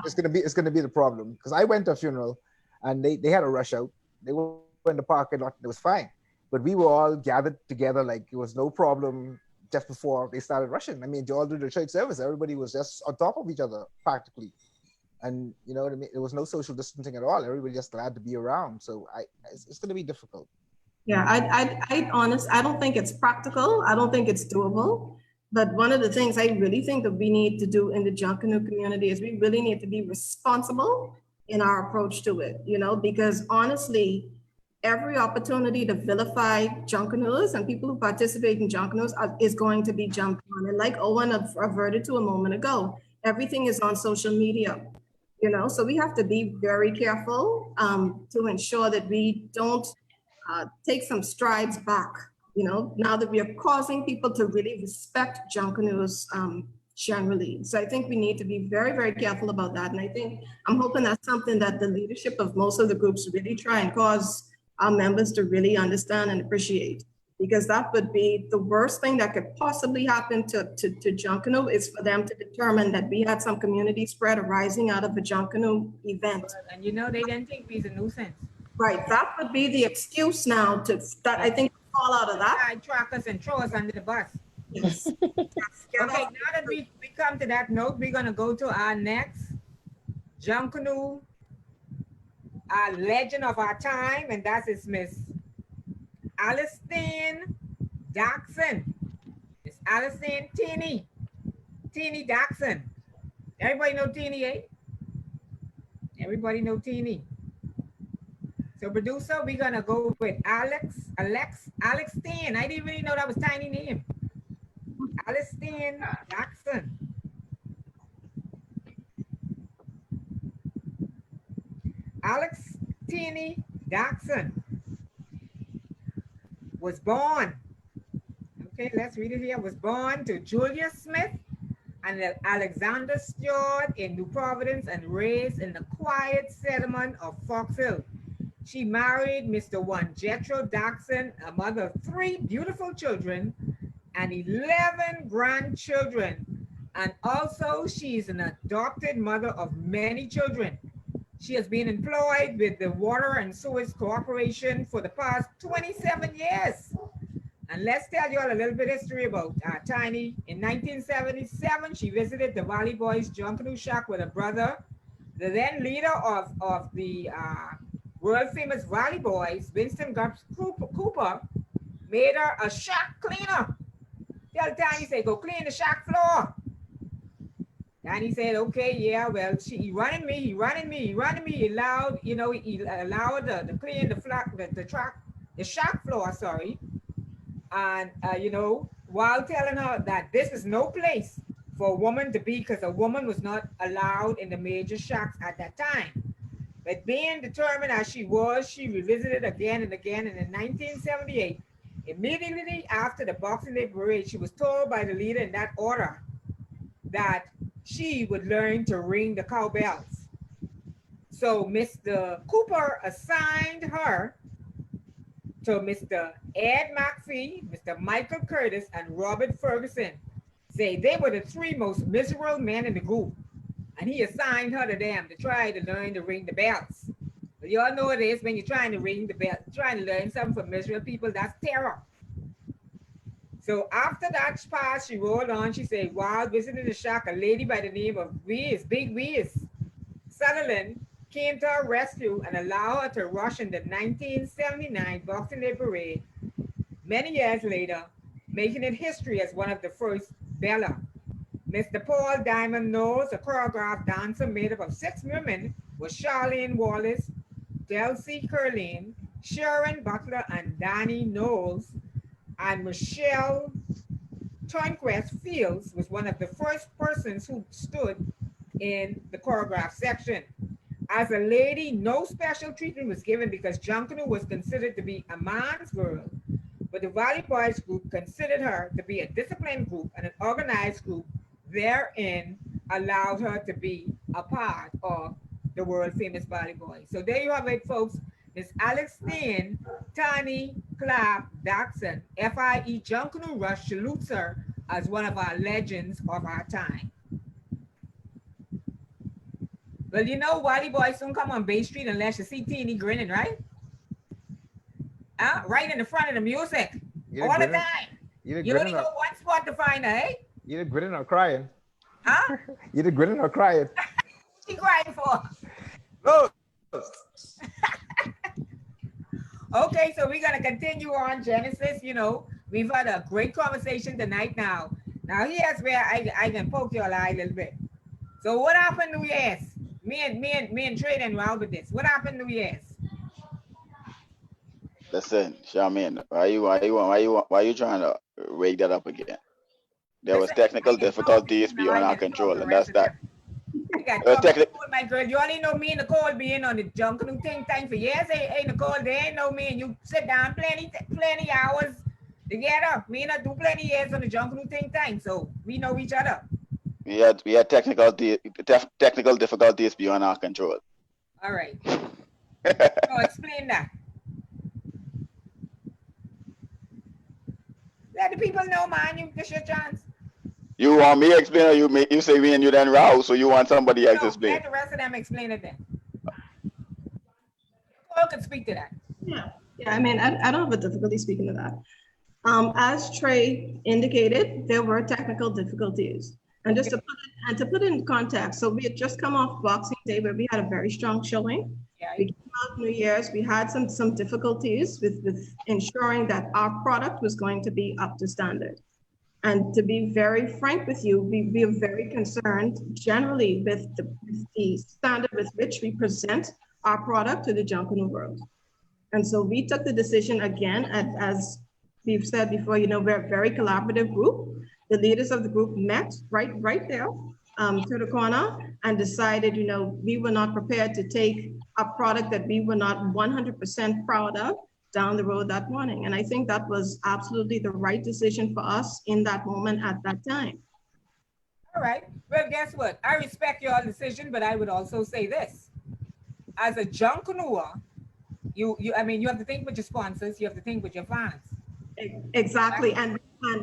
It's gonna be the problem. Because I went to a funeral and they had a rush out. They were in the parking lot, it was fine. But we were all gathered together like it was no problem just before they started rushing. I mean, all through the church service, everybody was just on top of each other practically. And you know what I mean? There was no social distancing at all. Everybody just glad to be around. So it's going to be difficult. Yeah, I don't think it's practical. I don't think it's doable. But one of the things I really think that we need to do in the Junkanoo community is we really need to be responsible in our approach to it, because honestly, every opportunity to vilify Junkanoos and people who participate in Junkanoos is going to be jumped on. And like Owen averted to a moment ago, everything is on social media, so we have to be very careful to ensure that we don't take some strides back, now that we are causing people to really respect Junkanoos generally. So I think we need to be very, very careful about that. And I think I'm hoping that's something that the leadership of most of the groups really try and cause our members to really understand and appreciate, because that would be the worst thing that could possibly happen to Junkanoo is for them to determine that we had some community spread arising out of a Junkanoo event. And they didn't think we's a nuisance. Right, that would be the excuse now that I think fall out of that. Track us and throw us under the bus. Yes. Okay, now that we come to that note, we're gonna go to our next Junkanoo, our legend of our time, and that is Miss Alistine Daxon. Miss Alistine Teeny Daxon. Everybody know Teeny, eh? Everybody know Teeny. So producer, we're gonna go with Alextine. I didn't really know that was tiny name. Alextine Jackson. Alextine Jackson was born. Okay, let's read it here. Was born to Julia Smith and Alexander Stewart in New Providence and raised in the quiet settlement of Fox Hill. She married Mr. One Jethro Daxon, a mother of 3 beautiful children and 11 grandchildren. And also she's an adopted mother of many children. She has been employed with the Water and Sewage Corporation for the past 27 years. And let's tell you all a little bit of history about Tiny. In 1977, she visited the Valley Boys Junkanoo Shack with her brother. The then leader of the world famous Valley Boys, Winston Cooper, made her a shack cleaner. Tell Tiny, say, go clean the shack floor. Tiny said, okay, yeah, well, he running me. He allowed, he allowed to clean the shack floor, sorry. And, while telling her that this is no place for a woman to be, because a woman was not allowed in the major shacks at that time. But being determined as she was, she revisited again and again. And in 1978, immediately after the Boxing Day parade, she was told by the leader in that order that she would learn to ring the cowbells. So Mr. Cooper assigned her to Mr. Ed McPhee, Mr. Michael Curtis, and Robert Ferguson. Say they were the 3 most miserable men in the group. And he assigned her to them to try to learn to ring the bells. But you all know what it is when you're trying to ring the bell, trying to learn something from miserable people, that's terror. So after that pass, she rolled on. She said, while visiting the shack, a lady by the name of Big Wiz Sutherland came to her rescue and allowed her to rush in the 1979 Boxing Day parade. Many years later, making it history as one of the first Bella. Mr. Paul Diamond Knowles, a choreographed dancer made up of 6 women, was Charlene Wallace, Delcy Curleen, Sharon Butler, and Danny Knowles. And Michelle Tonquest Fields was one of the first persons who stood in the choreographed section. As a lady, no special treatment was given because Junkanoo was considered to be a man's girl, but the Valley Boys group considered her to be a disciplined group and an organized group, therein allowed her to be a part of the world famous Valley Boys. So there you have it, folks. Miss Alextine Tani Clapp Daxon, FIE Junkanoo Rush salutes her as one of our legends of our time. Well, Valley Boys don't come on Bay Street unless you see Teeny grinning, right? Right in the front of the music, all the time. You only know one spot to find her, eh? Either grinning or crying. Huh? Either grinning or crying. What she crying for? No. Okay, so we're gonna continue on Genesis. You know, we've had a great conversation tonight. Now here's where I can poke your eye a little bit. So what happened to yes? Me and Trey and Rob with this. What happened to yes? Listen, Charmaine, why you trying to wake that up again? There was Listen, technical I can talk to you difficulties now, I beyond our can talk control, the and rest that's of that. them. I got There was talk to technical. Nicole, my girl. You only know me and Nicole being on the Junkanoo think tank for years. Hey, Nicole, they ain't know me and you sit down plenty hours together. Me and her do plenty years on the Junkanoo think tank, so we know each other. We had technical difficulties beyond our control. All right. So explain that. Let the people know, man. This your chance. You want me to explain, or you say me and you then row, so you want somebody else to No, explain? let the rest of them explain it then. Nicole can speak to that. Yeah, I mean, I don't have a difficulty speaking to that. As Trey indicated, there were technical difficulties. And just to put it in context, so we had just come off Boxing Day where we had a very strong showing. Yeah. We came out New Year's, we had some difficulties with ensuring that our product was going to be up to standard. And to be very frank with you, we are very concerned generally with the standard with which we present our product to the Junkanoo world. And so we took the decision again, as we've said before, you know, we're a very collaborative group. The leaders of the group met right there to the corner and decided, you know, we were not prepared to take a product that we were not 100% proud of down the road that morning. And I think that was absolutely the right decision for us in that moment at that time. All right. Well, guess what? I respect your decision, but I would also say this. As a Junkanooer, you have to think with your sponsors, you have to think with your fans. Exactly. And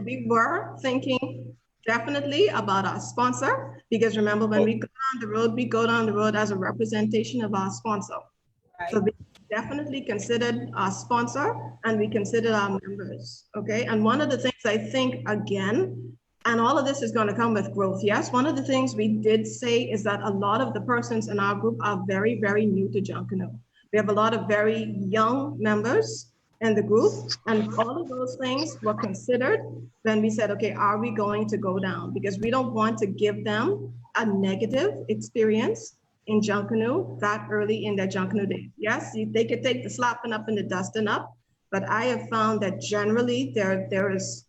we were thinking definitely about our sponsor, because remember, when we go down the road as a representation of our sponsor. Right. So we definitely considered our sponsor and we considered our members. Okay. And one of the things I think, again, and all of this is going to come with growth. Yes. One of the things we did say is that a lot of the persons in our group are very, very new to Junkanoo. We have a lot of very young members in the group, and all of those things were considered when we said, okay, are we going to go down? Because we don't want to give them a negative experience in Junkanoo that early in their Junkanoo days. Yes, they could take the slapping up and the dusting up, but I have found that generally there is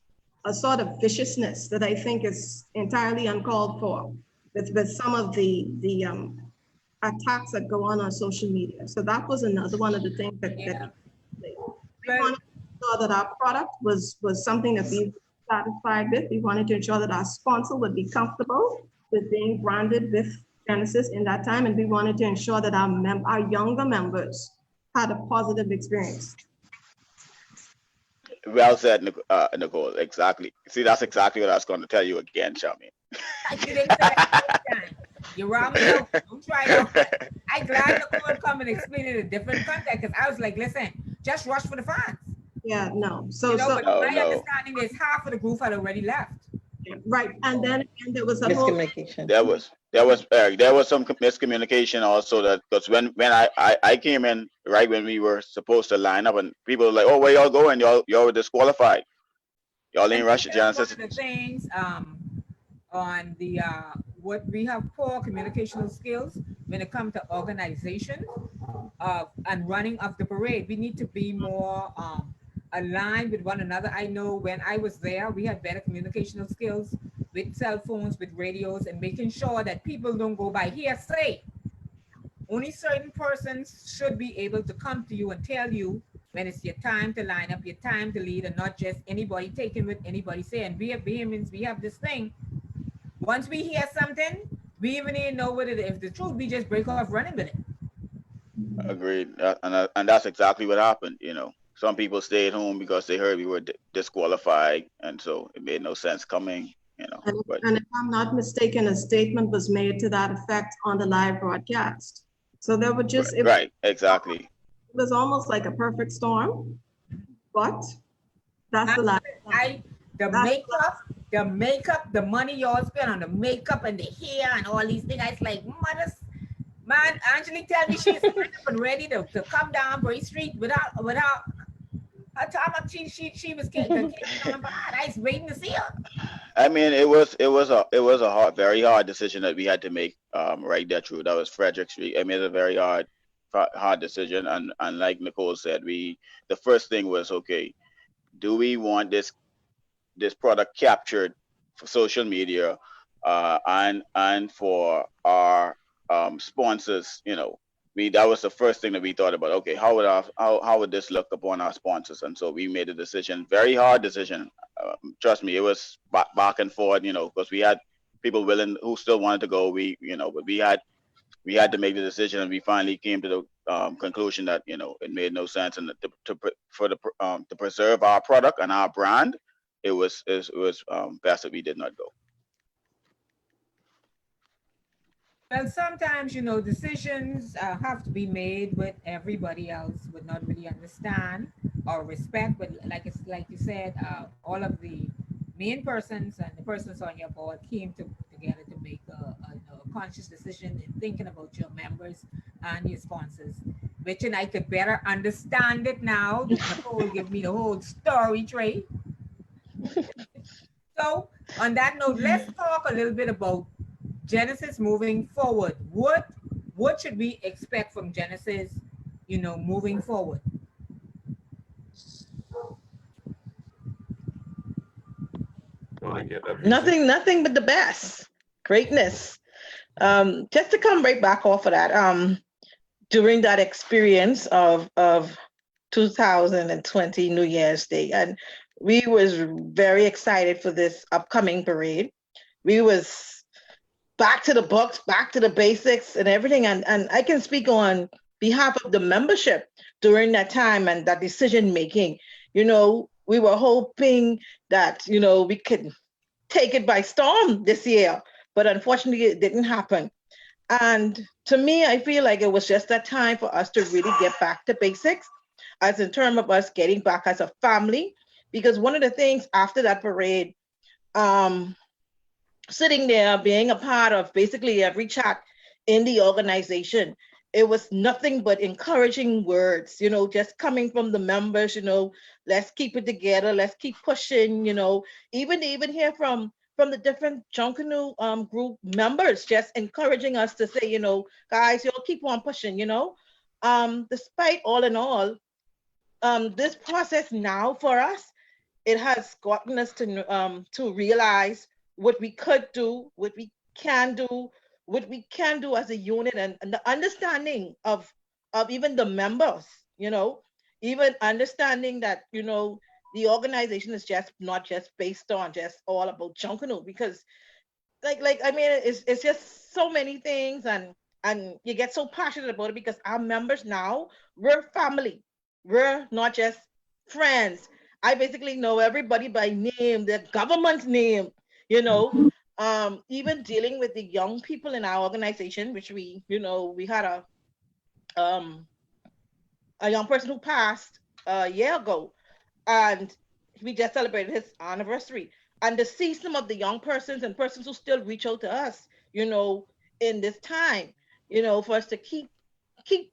a sort of viciousness that I think is entirely uncalled for with some of the attacks that go on social media. So that was another one of the things that we wanted to ensure that our product was something that we were satisfied with. We wanted to ensure that our sponsor would be comfortable with being branded with Genesis in that time, and we wanted to ensure that our younger members had a positive experience. Well said, Nicole. Exactly. See, that's exactly what I was going to tell you again, Charmaine. You didn't say that time. You're wrong. Don't try it. I'm glad Nicole come and explain it in a different context, because I was like, listen, just rush for the fans. Yeah, no. But my understanding is half of the group had already left. Right, and then again, there was a miscommunication. There was some miscommunication also, that because when I came in right when we were supposed to line up, and people were like, oh, where y'all going? Y'all were disqualified. Y'all ain't rush Genesis. One of the things on the what we have poor communicational skills when it comes to organization and running of the parade. We need to be more aligned with one another. I know when I was there, we had better communicational skills with cell phones, with radios, and making sure that people don't go by hearsay. Only certain persons should be able to come to you and tell you when it's your time to line up, your time to lead, and not just anybody taking what anybody saying. We have vehemence, we have this thing. Once we hear something, we even didn't know what it is. If the truth, we just break off running with it. Agreed. And that's exactly what happened. You know, some people stayed home because they heard we were disqualified, and so it made no sense coming. You know, and if I'm not mistaken, a statement was made to that effect on the live broadcast. So there were just exactly. It was almost like a perfect storm, but that's the live. The makeup, the money y'all spend on the makeup and the hair and all these things. It's like Man, Angelique tell me she's ready to come down Bray Street without her time. She was getting on by. I was waiting to see her. I mean, it was a hard, very hard decision that we had to make. Right there, true. That was Frederick Street. I mean, it's a very hard decision, and like Nicole said, the first thing was, okay, do we want this product captured for social media, and for our sponsors? You know, that was the first thing that we thought about. Okay, how would this look upon our sponsors? And so we made a decision, very hard decision. Trust me, it was back and forth, you know, because we had people willing who still wanted to go. But we had to make the decision, and we finally came to the conclusion that, you know, it made no sense, and to preserve our product and our brand, it was best that we did not go. Well, sometimes, you know, decisions have to be made with everybody else would not really understand or respect. But like you said, all of the main persons and the persons on your board came together to make a conscious decision in thinking about your members and your sponsors, which, and I could better understand it now. Nicole give me the whole story, Trey. So on that note, let's talk a little bit about Genesis moving forward. What should we expect from Genesis, you know, moving forward? Nothing but the best. Greatness. Just to come right back off of that, during that experience of 2020 New Year's Day, and we was very excited for this upcoming parade. We was back to the books, back to the basics and everything. And I can speak on behalf of the membership during that time and that decision making. You know, we were hoping that, you know, we could take it by storm this year, but unfortunately it didn't happen. And to me, I feel like it was just that time for us to really get back to basics, as in terms of us getting back as a family. Because one of the things after that parade, sitting there, being a part of basically every chat in the organization, it was nothing but encouraging words, you know, just coming from the members, you know, let's keep it together, let's keep pushing, you know, even hear from the different Junkanoo group members, just encouraging us to say, you know, guys, you'll keep on pushing, you know. Despite all in all, this process now for us, it has gotten us to realize what we could do, what we can do as a unit, and the understanding of even the members, you know, even understanding that, you know, the organization is just not just based on just all about Junkanoo, because like I mean, it's just so many things, and you get so passionate about it because our members now, we're family. We're not just friends. I basically know everybody by name, their government's name, you know. Even dealing with the young people in our organization, which we had a young person who passed a year ago, and we just celebrated his anniversary. And to see some of the young persons and persons who still reach out to us, you know, in this time, you know, for us to keep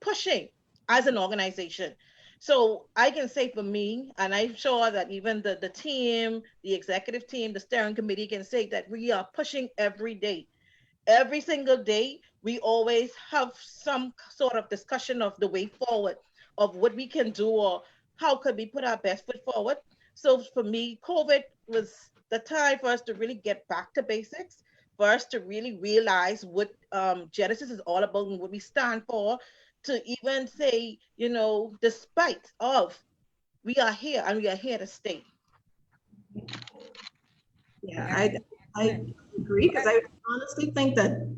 pushing as an organization. So I can say for me, and I'm sure that even the team, the executive team, the steering committee can say that we are pushing every day. Every single day, we always have some sort of discussion of the way forward, of what we can do or how could we put our best foot forward. So for me, COVID was the time for us to really get back to basics, for us to really realize what Genesis is all about and what we stand for, to even say, you know, despite of, we are here and we are here to stay. Yeah, I agree, because I honestly think that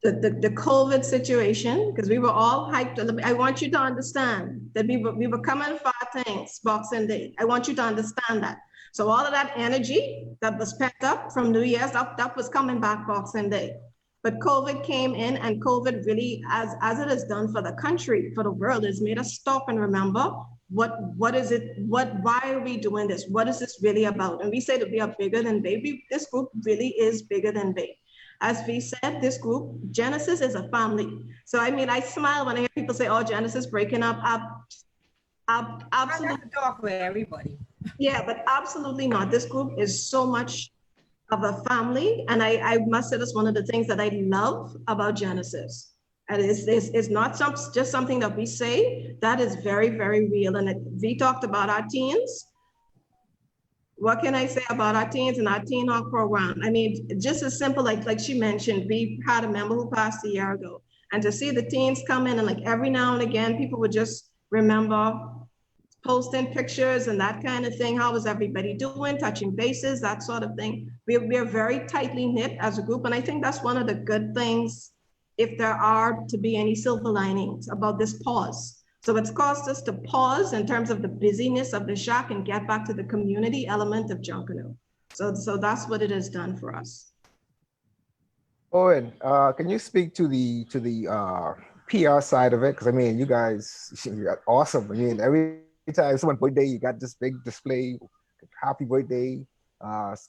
the COVID situation, because we were all hyped. I want you to understand that we were coming for things Boxing Day. I want you to understand that. So all of that energy that was packed up from New Year's, that was coming back Boxing Day. But COVID came in, and COVID really, as it has done for the country, for the world, has made us stop and remember what is it, why are we doing this? What is this really about? And we say that we are bigger than Bay. This group really is bigger than Bay. As we said, this group, Genesis is a family. So I mean, I smile when I hear people say, oh, Genesis breaking up. I Absolutely. have to talk for everybody. Yeah, but absolutely not. This group is so much of a family. And I must say that's one of the things that I love about Genesis. And it's not just something that we say, that is very, very real. And we talked about our teens. What can I say about our teens and our Teen Hawk program? I mean, just as simple, like she mentioned, we had a member who passed a year ago. And to see the teens come in and like every now and again, people would just remember posting pictures and that kind of thing. How was everybody doing? Touching bases, that sort of thing. We're very tightly knit as a group. And I think that's one of the good things, if there are to be any silver linings about this pause. So it's caused us to pause in terms of the busyness of the shack and get back to the community element of Junkanoo. So that's what it has done for us. Owen, can you speak to the PR side of it? Because I mean, you guys, you're awesome. I mean, every time someone's birthday, you got this big display, happy birthday,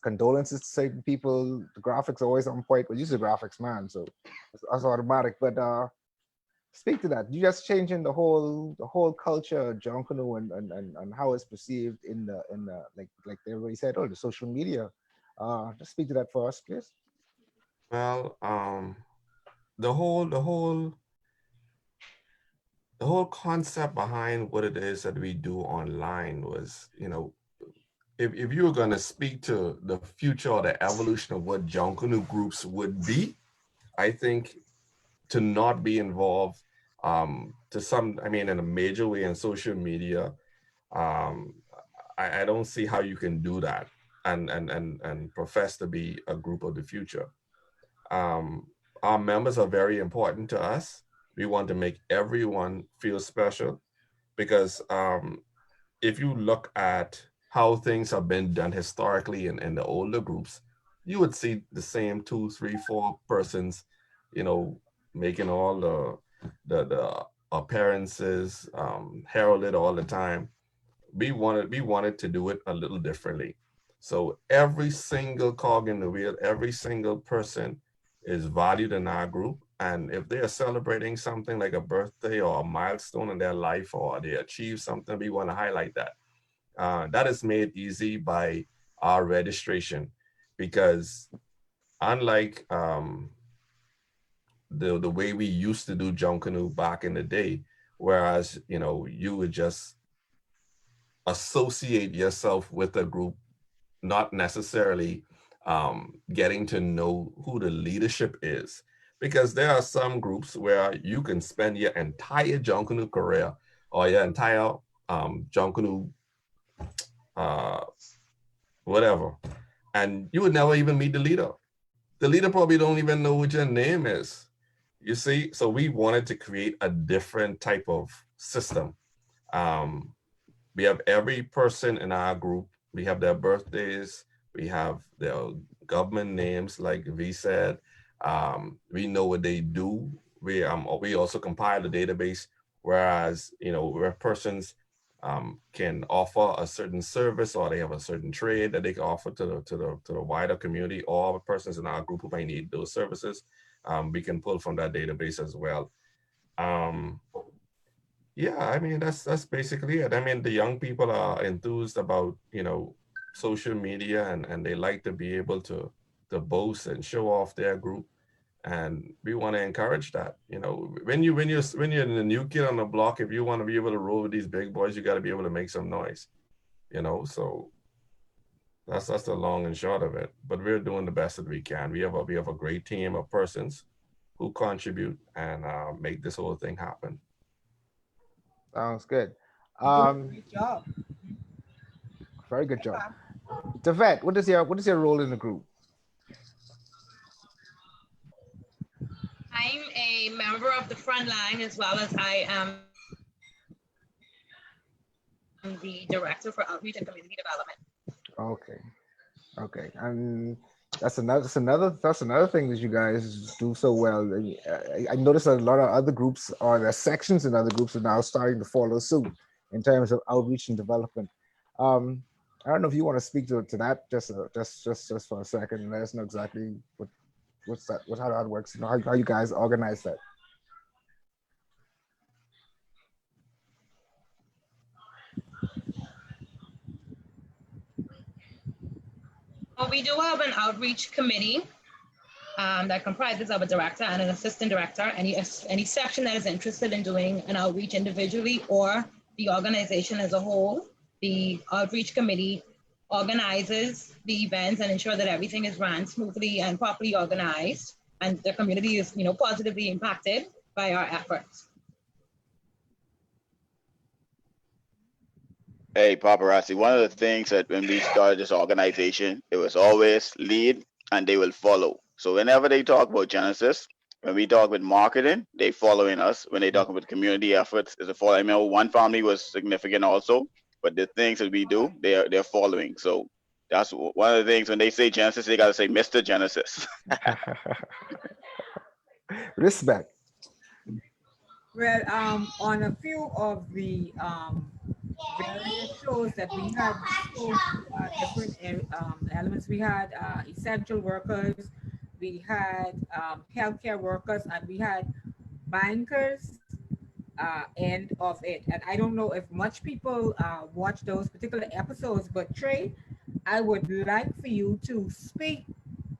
condolences to certain people. The graphics are always on point. Well, you're the graphics man, so that's automatic. But speak to that. You just changing the whole culture of Junkanoo and how it's perceived in the like everybody said, oh, the social media. Just speak to that for us, please. Well, the whole concept behind what it is that we do online was, if you were going to speak to the future or the evolution of what Junkanoo groups would be, I think to not be involved in a major way in social media, I don't see how you can do that and profess to be a group of the future. Our members are very important to us. We want to make everyone feel special because if you look at how things have been done historically in the older groups, you would see the same 2, 3, 4 persons, making all the appearances, heralded all the time. We wanted to do it a little differently. So every single cog in the wheel, every single person is valued in our group. And if they are celebrating something like a birthday or a milestone in their life, or they achieve something, we want to highlight that. That is made easy by our registration, because unlike the way we used to do Junkanoo back in the day, whereas you would just associate yourself with a group, not necessarily getting to know who the leadership is, because there are some groups where you can spend your entire Junkanoo career or your entire Junkanoo whatever, and you would never even meet the leader. The leader probably don't even know what your name is. You see, so we wanted to create a different type of system. We have every person in our group, we have their birthdays, we have their government names, like V said. We know what they do. We also compile the database, whereas where persons can offer a certain service, or they have a certain trade that they can offer to the wider community, or persons in our group who might need those services, we can pull from that database as well. Yeah, I mean, that's basically it. I mean, the young people are enthused about, social media, and they like to be able to boast and show off their group. And we want to encourage that. When you're the new kid on the block, if you want to be able to roll with these big boys, you got to be able to make some noise. So that's the long and short of it. But we're doing the best that we can. We have a great team of persons who contribute and make this whole thing happen. Sounds good. Great job. Very good job. Devet, what is your role in the group? I'm a member of the front line, as well as I am the director for outreach and community development. Okay, and that's another thing that you guys do so well. I noticed that a lot of other groups, or the sections in other groups, are now starting to follow suit in terms of outreach and development. I don't know if you want to speak to that just for a second and let us know exactly what what's that? How that works? You know, how you guys organize that? Well, we do have an outreach committee that comprises of a director and an assistant director. Any section that is interested in doing an outreach individually or the organization as a whole, the outreach committee organizes the events and ensure that everything is run smoothly and properly organized, and the community is, positively impacted by our efforts. Hey, paparazzi, one of the things that when we started this organization, it was always lead and they will follow. So whenever they talk about Genesis, when we talk with marketing, they following us. When they talk about community efforts, is a follow. I know one family was significant also, but the things that we do, they're following. So that's one of the things when they say Genesis, they gotta say Mr. Genesis. Respect. Well, on a few of the various shows that we had, different elements. We had essential workers, we had healthcare workers, and we had bankers end of it. And I don't know if much people watch those particular episodes, but Trey, I would like for you to speak,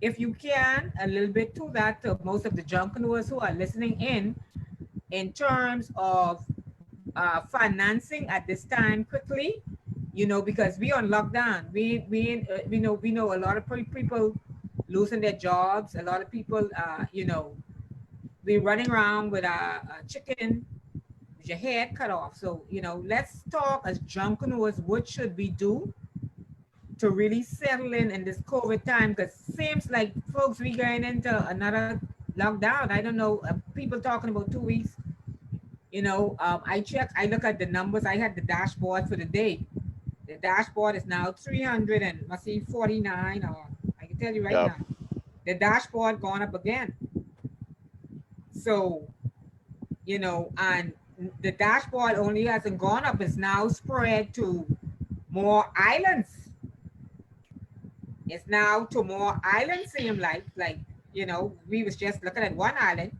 if you can, a little bit to that, to most of the Junkanooers who are listening in terms of financing at this time quickly, because we on lockdown. We know a lot of people losing their jobs. A lot of people, we running around with a chicken with your head cut off. So let's talk as Junkanooers. What should we do to really settle in this COVID time? Because seems like folks we going into another lockdown. I don't know. People talking about 2 weeks. I look at the numbers. I had the dashboard for the day. The dashboard is now 349, or I can tell you right now, the dashboard gone up again. So, and the dashboard only hasn't gone up, it's now spread to more islands. It's now to more islands, seem like, we was just looking at one island.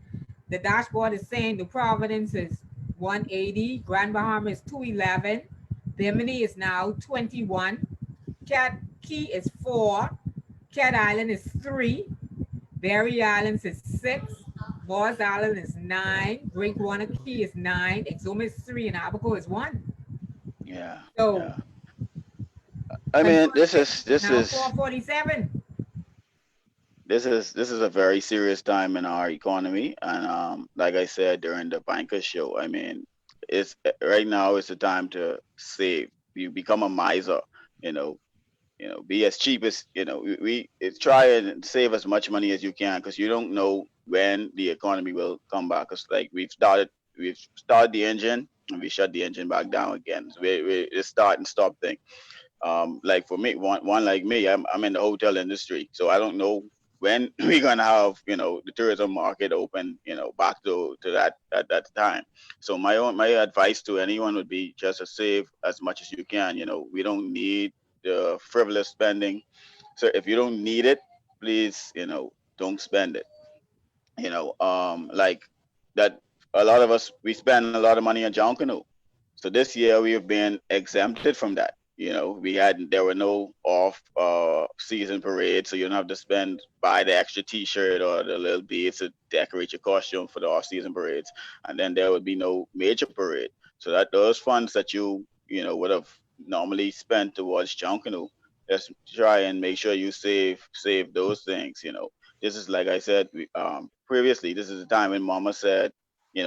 The dashboard is saying New Providence is 180, Grand Bahama is 211, Bimini is now 21, Cat Key is 4, Cat Island is 3, Berry Islands is 6, Boss Island is 9, Great Wanakee is 9, Exuma is 3, and Abaco is 1. Yeah. So, yeah. I mean, this is 447. This is a very serious time in our economy, and like I said during the banker show, I mean, it's right now is the time to save. You become a miser, be as cheap as we try and save as much money as you can, because you don't know when the economy will come back. Because like we've started the engine and we shut the engine back down again. So we start and stop thing. Like for me, one like me, I'm in the hotel industry, so I don't know when we're gonna have the tourism market open back to that time. So my advice to anyone would be just to save as much as you can. We don't need the frivolous spending. So if you don't need it, please don't spend it. Like that, a lot of us, we spend a lot of money on Junkanoo. So this year we have been exempted from that. There were no off season parades, so you don't have to buy the extra T-shirt or the little beads to decorate your costume for the off season parades, and then there would be no major parade. So that those funds that you would have normally spent towards Junkanoo, just try and make sure you save those things. This is like I said previously. This is the time when Mama said,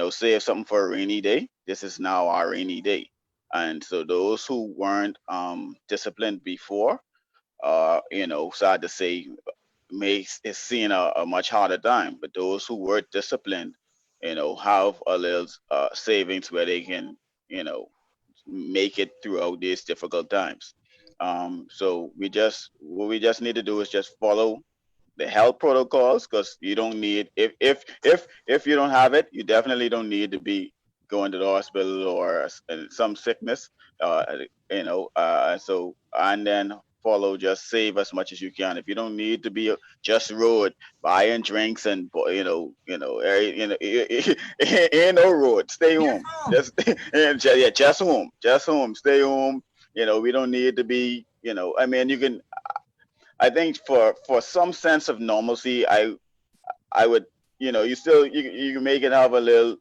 save something for a rainy day. This is now our rainy day. And so those who weren't disciplined before, sad to say, is seeing a much harder time. But those who were disciplined, have a little savings where they can, make it throughout these difficult times. So what we just need to do is just follow the health protocols, because you don't need, if you don't have it, you definitely don't need to be going to the hospital or some sickness. So and then follow, just save as much as you can. If you don't need to be just road buying drinks and ain't no road. Stay home. Just just home. Just home. Stay home. We don't need to be. I mean, you can. I think for some sense of normalcy, I would. You may can have a little,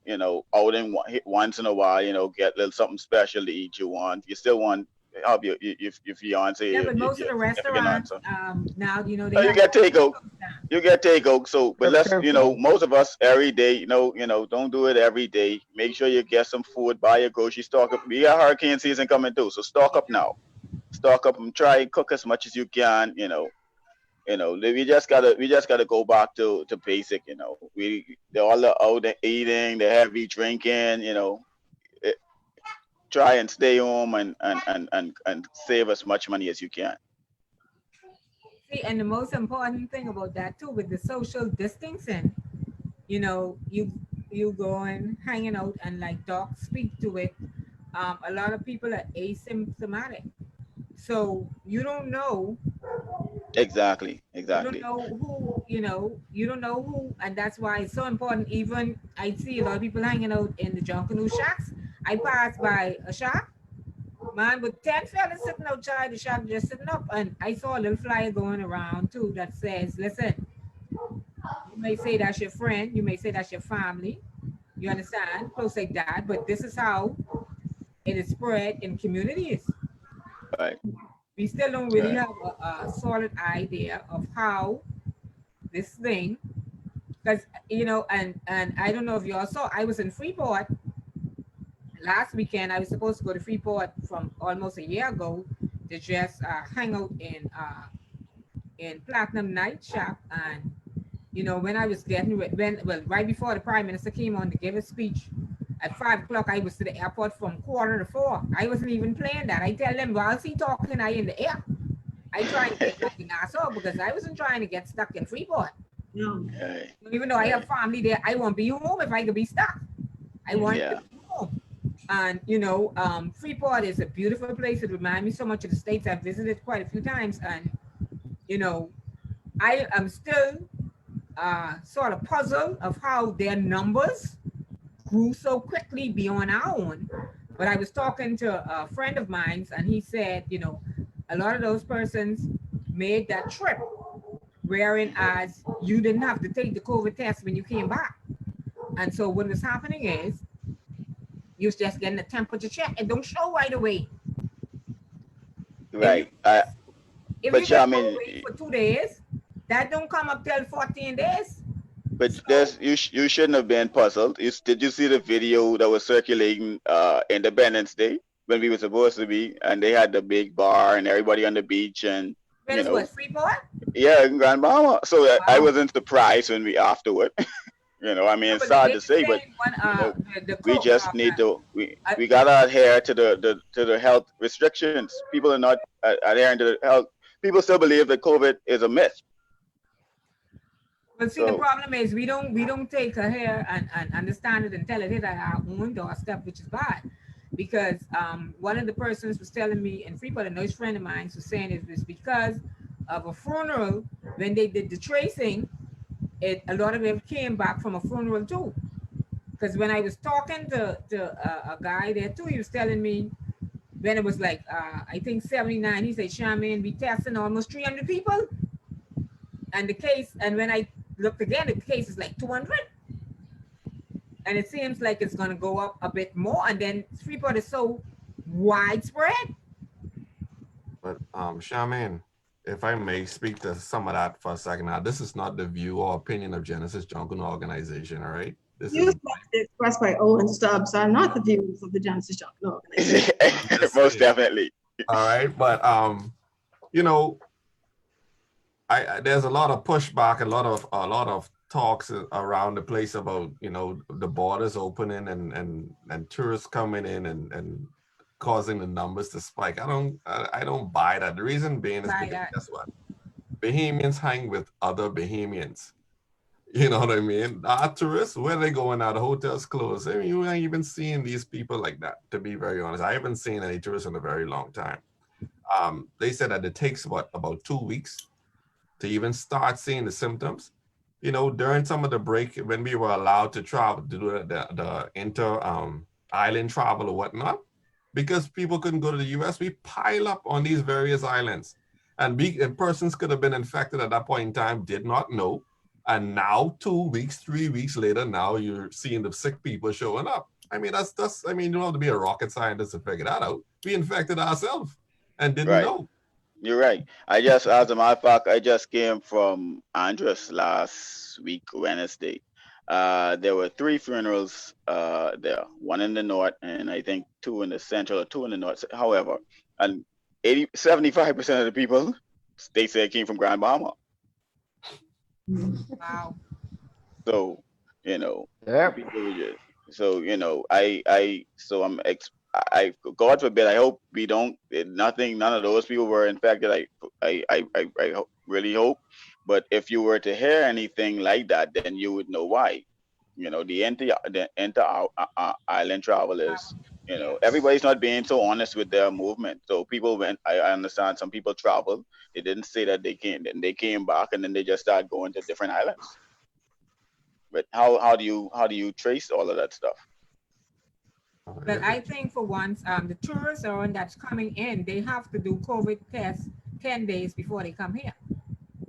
outing once in a while. Get a little something special to eat. You still want help your fiance. Yeah, but most of the restaurants now, they you have get takeout. You get takeout. So, but let's, Careful. most of us every day, don't do it every day. Make sure you get some food, buy your groceries, stock up. We got hurricane season coming too, so stock up now. Stock up and try and cook as much as you can. We just gotta go back to basic. All the out eating, the heavy drinking. Try and stay home and save as much money as you can. See, and the most important thing about that too, with the social distancing, you going hanging out and like doc speak to it. A lot of people are asymptomatic, so you don't know. Exactly. You don't know who, you don't know who, and that's why it's so important. Even I see a lot of people hanging out in the Junkanoo shacks. I passed by a shack, man, with 10 fellas sitting outside the shack just sitting up, and I saw a little flyer going around too that says, listen, you may say that's your friend, you may say that's your family, you understand, close like that, but this is how it is spread in communities. Right. We still don't really have a solid idea of how this thing, because and I don't know if you all saw, I was in Freeport last weekend. I was supposed to go to Freeport from almost a year ago to just hang out in Platinum Night Shop, and when I was getting right before the Prime Minister came on to give a speech at 5 o'clock, I was to the airport from 3:45. I wasn't even playing that. I tell them, while he talking, I in the air. I try to get back in Nassau because I wasn't trying to get stuck in Freeport. Even though I have family there, I won't be home if I could be stuck. I want to be home. And Freeport is a beautiful place. It reminds me so much of the States. I've visited quite a few times, and I am still sort of puzzled of how their numbers grew so quickly beyond our own. But I was talking to a friend of mine, and he said, a lot of those persons made that trip, wherein as you didn't have to take the COVID test when you came back. And so what was happening is you was just getting a temperature check and don't show right away. Right. If you get wait for 2 days, that don't come up till 14 days. But you shouldn't have been puzzled. Did you see the video that was circulating Independence Day when we were supposed to be, and they had the big bar and everybody on the beach and was Freeport? Yeah, in Grand Bahama. So I wasn't surprised when we afterward. It's sad to say, but we just need to we gotta adhere to the health restrictions. People are not adhering to the health. People still believe that COVID is a myth. But see, the problem is we don't take a hair and understand it and tell it at our own doorstep, which is bad. Because one of the persons was telling me in Freeport, a nice friend of mine was saying it was because of a funeral. When they did the tracing, a lot of it came back from a funeral too. Because when I was talking to a guy there too, he was telling me when it was like, I think 79, he said, Charmaine, we testing almost 300 people. And the case, and when I looked again, the case is like 200. And it seems like it's going to go up a bit more. And then Freeport is so widespread. But Charmaine, if I may speak to some of that for a second. Now, this is not the view or opinion of Genesis Junkanoo organization, all right? This views expressed by Owen Stubbs are not the views of the Genesis Junkanoo organization. Most definitely. All right, but there's a lot of pushback, a lot of talks around the place about the borders opening and tourists coming in and causing the numbers to spike. I don't buy that. The reason being is because guess what? Bahamians hang with other Bahamians. You know what I mean? Our tourists, where they going now? The hotel's closed. I mean, you ain't even seeing these people like that, to be very honest. I haven't seen any tourists in a very long time. They said that it takes about 2 weeks to even start seeing the symptoms. During some of the break when we were allowed to travel, to do the inter island travel or whatnot, because people couldn't go to the US, we pile up on these various islands. And persons could have been infected at that point in time, did not know. And now 2 weeks, 3 weeks later, now you're seeing the sick people showing up. I mean, you don't have to be a rocket scientist to figure that out. We infected ourselves and didn't Right. know. You're right. As a matter of fact, I just came from Andros last week, Wednesday. There were 3 funerals there, one in the north, and I think 2 in the central, or 2 in the north. However, and 75% of the people, they said came from Grand Bahama. Wow. So, Yeah. people were just, so, I God forbid, I hope we don't, none of those people were infected. I really hope. But if you were to hear anything like that, then you would know why. The island travelers, everybody's not being so honest with their movement. So people went, I understand some people traveled, they didn't say that they came, then they came back, and then they just started going to different islands. But how do you trace all of that stuff? But I think for once, the tourists that's coming in, they have to do COVID tests 10 days before they come here.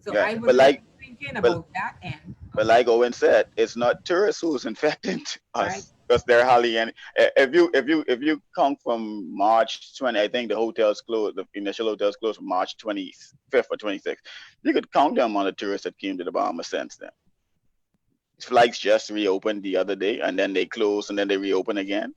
So Yeah, I was but thinking about that end. But like Owen said, it's not tourists who's infecting us, Right. because they're hardly any. If you come from March 20, I think the hotels closed. The initial hotels closed from March 25th or 26th. You could count them on the tourists that came to the Bahamas since then. Flights just reopened the other day, and then they close, and then they reopen again.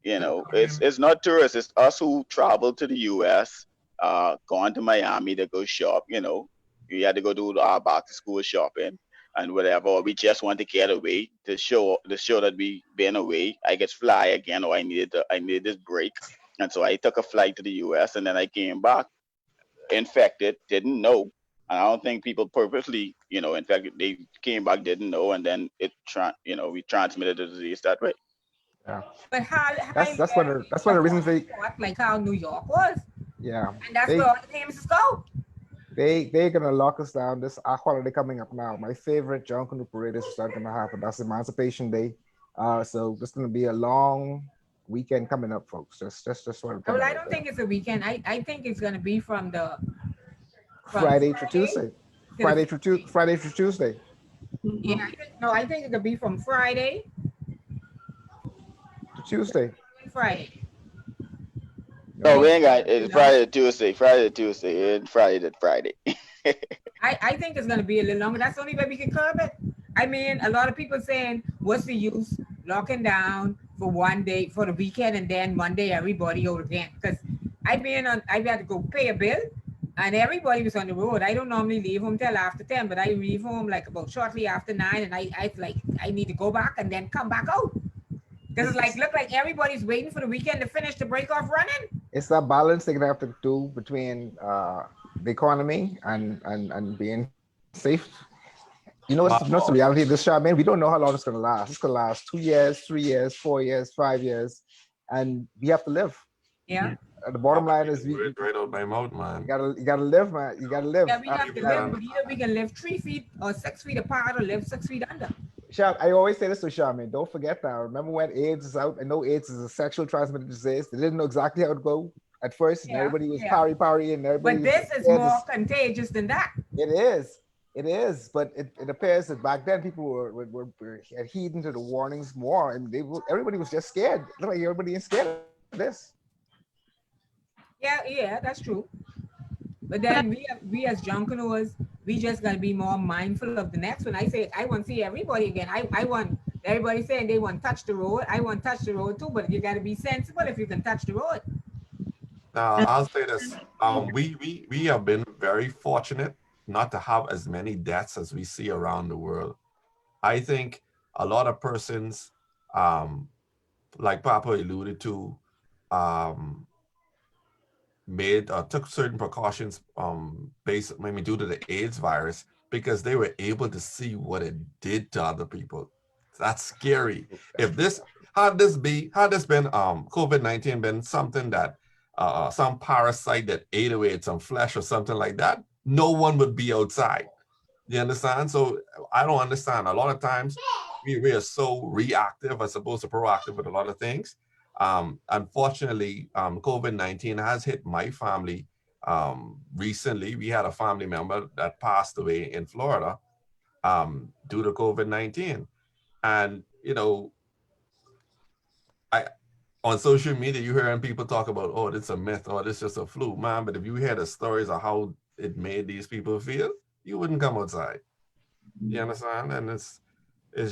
It's not tourists. It's us who travel to the U.S., gone to Miami to go shop. We had to go do our back to school shopping and whatever. Or we just want to get away to show that we been away. I get fly again, or I needed this break, and so I took a flight to the U.S. and then I came back infected, didn't know. And I don't think people purposely, in fact, they came back, didn't know, and then we transmitted the disease that way. Yeah. But how That's one of the reasons they. like how New York was, Yeah. and that's where all the famous go. They're gonna lock us down. This holiday coming up now. My favorite Junkanoo parade is starting gonna happen. That's Emancipation Day. So it's gonna be a long weekend coming up, folks. Just what. Well, I don't think it's a weekend. I think it's gonna be from Friday to Tuesday. Friday through Tuesday. Yeah, I think it could be from Friday To Tuesday. Friday. No, we ain't got it's Friday to Tuesday, and Friday to Friday. I think it's gonna be a little longer. That's the only way we can curb it. I mean, a lot of people saying, what's the use locking down for one day for the weekend and then Monday everybody out again? Because I had to go pay a bill and everybody was on the road. I don't normally leave home till after 10, but I leave home like about shortly after 9, and I need to go back and then come back out. Because it's look like everybody's waiting for the weekend to finish the break off running. It's that balance they're gonna have to do between the economy and being safe. What's the reality of this job, man? We don't know how long it's gonna last. It's gonna last 2 years, 3 years, 4 years, 5 years, and we have to live. Yeah. The bottom line is right out my mouth, man. you gotta live, man. You gotta live. Yeah, we have to live, but either we can live 3 feet or 6 feet apart or live 6 feet under. Shab, I always say this to Charmaine, don't forget now. Remember when AIDS is out? I know AIDS is a sexual transmitted disease. They didn't know exactly how it go at first, and everybody was party, and everybody. But this is more contagious than that. It is, but it appears that back then people were adhering to the warnings more, and everybody was just scared. It looked like everybody is scared of this. Yeah, that's true. But then we as Junkanoos, we just gotta be more mindful of the next one. I say I want to see everybody again. I want everybody saying they want to touch the road. I want to touch the road too, but you gotta be sensible if you can touch the road. I'll say this. We have been very fortunate not to have as many deaths as we see around the world. I think a lot of persons, like Papa alluded to, took certain precautions maybe due to the AIDS virus, because they were able to see what it did to other people. That's scary. If this had this been COVID-19 been something that some parasite that ate away at some flesh or something like that, no one would be outside. You understand? So I don't understand. A lot of times we are so reactive as opposed to proactive with a lot of things. Unfortunately, COVID-19 has hit my family. Recently, we had a family member that passed away in Florida due to COVID-19. And, you know, on social media, you're hearing people talk about, oh, it's a myth, or it's just a flu, man. But if you hear the stories of how it made these people feel, you wouldn't come outside. You understand? And it's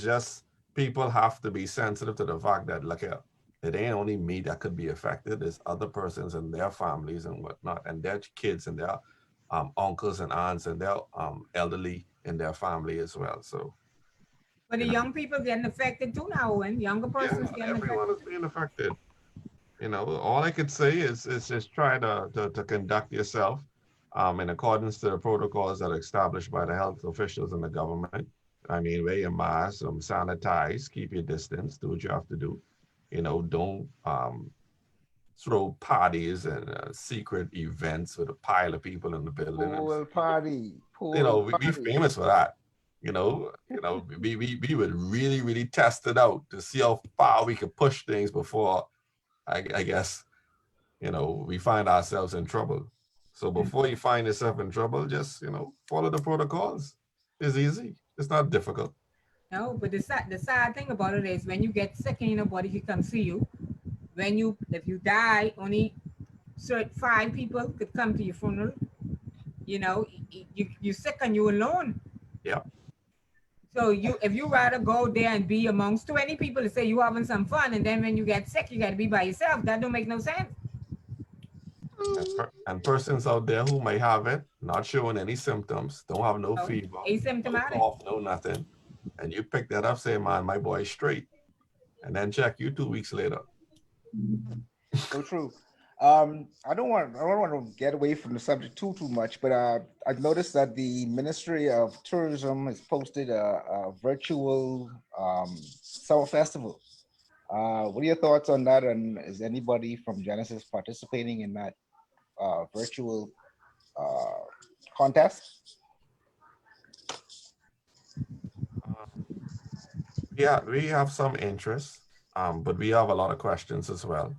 just people have to be sensitive to the fact that, look, it ain't only me that could be affected. There's other persons and their families and whatnot, and their kids and their uncles and aunts and their elderly in their family as well. So, but the young people getting affected too now, and younger persons getting everyone affected. is being affected. You know, all I could say is just try to conduct yourself in accordance to the protocols that are established by the health officials and the government. I mean, wear your mask, sanitize, keep your distance, do what you have to do. You know, don't throw parties and secret events with a pile of people in the building. Pool party. You know, we famous for that. You know, we would really test it out to see how far we could push things before, I guess, you know, we find ourselves in trouble. So before you find yourself in trouble, just, you know, follow the protocols. It's easy. It's not difficult. No, but the sad thing about it is when you get sick and nobody can come see you. If you die, only 5 people could come to your funeral. You know, you're sick and you're alone. Yeah. So if you rather go there and be amongst 20 people to say you having some fun, and then when you get sick, you got to be by yourself. That don't make no sense. And persons out there who may have it, not showing any symptoms, don't have no fever, asymptomatic, no cough, no nothing, and you pick that up, say, man, my boy's straight, and then check you 2 weeks later. So true. I don't want to get away from the subject too much, but I've noticed that the Ministry of Tourism has posted a virtual summer festival. What are your thoughts on that? And is anybody from Genesis participating in that virtual contest? Yeah, we have some interest, but we have a lot of questions as well.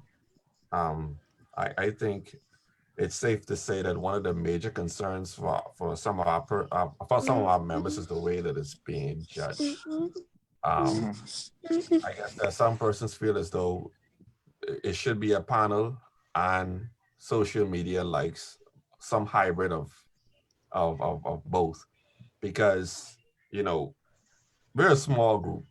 I think it's safe to say that one of the major concerns for some of our members is the way that it's being judged. I guess that some persons feel as though it should be a panel and social media likes some hybrid of both, because, you know, we're a small group.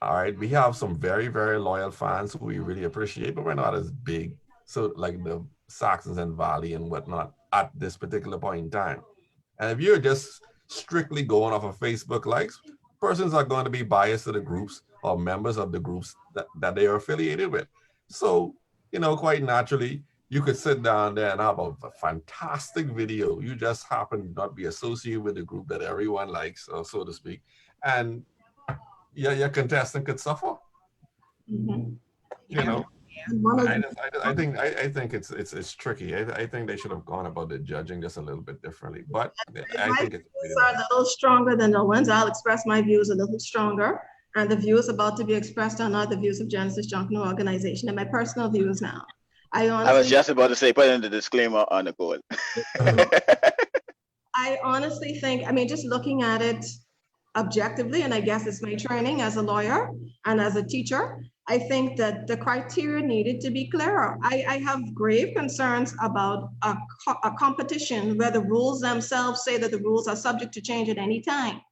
All right, we have some very loyal fans who we really appreciate, but we're not as big, so like the Saxons and Valley and whatnot at this particular point in time. And if you're just strictly going off of Facebook likes, persons are going to be biased to the groups or members of the groups that they are affiliated with. So, you know, quite naturally, you could sit down there and have a fantastic video. You just happen to not be associated with the group that everyone likes, or so to speak, and your contestant could suffer. You know, I think it's tricky. I think they should have gone about the judging just a little bit differently. But I think it's a little stronger than the ones. I'll express my views a little stronger, and the views about to be expressed are not the views of Genesis Junkanoo Organization and my personal views now. I was just about to say, put in the disclaimer on the code. I honestly think, I mean, just looking at it objectively, and I guess it's my training as a lawyer and as a teacher, I think that the criteria needed to be clearer. I have grave concerns about a competition where the rules themselves say that the rules are subject to change at any time.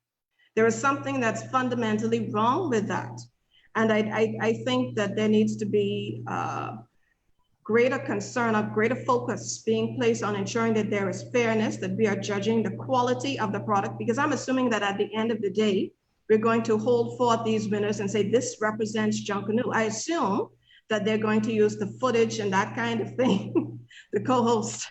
There is something that's fundamentally wrong with that. And I think that there needs to be greater concern, a greater focus being placed on ensuring that there is fairness, that we are judging the quality of the product, because I'm assuming that at the end of the day, we're going to hold forth these winners and say, this represents Junkanoo. I assume that they're going to use the footage and that kind of thing, the co-host.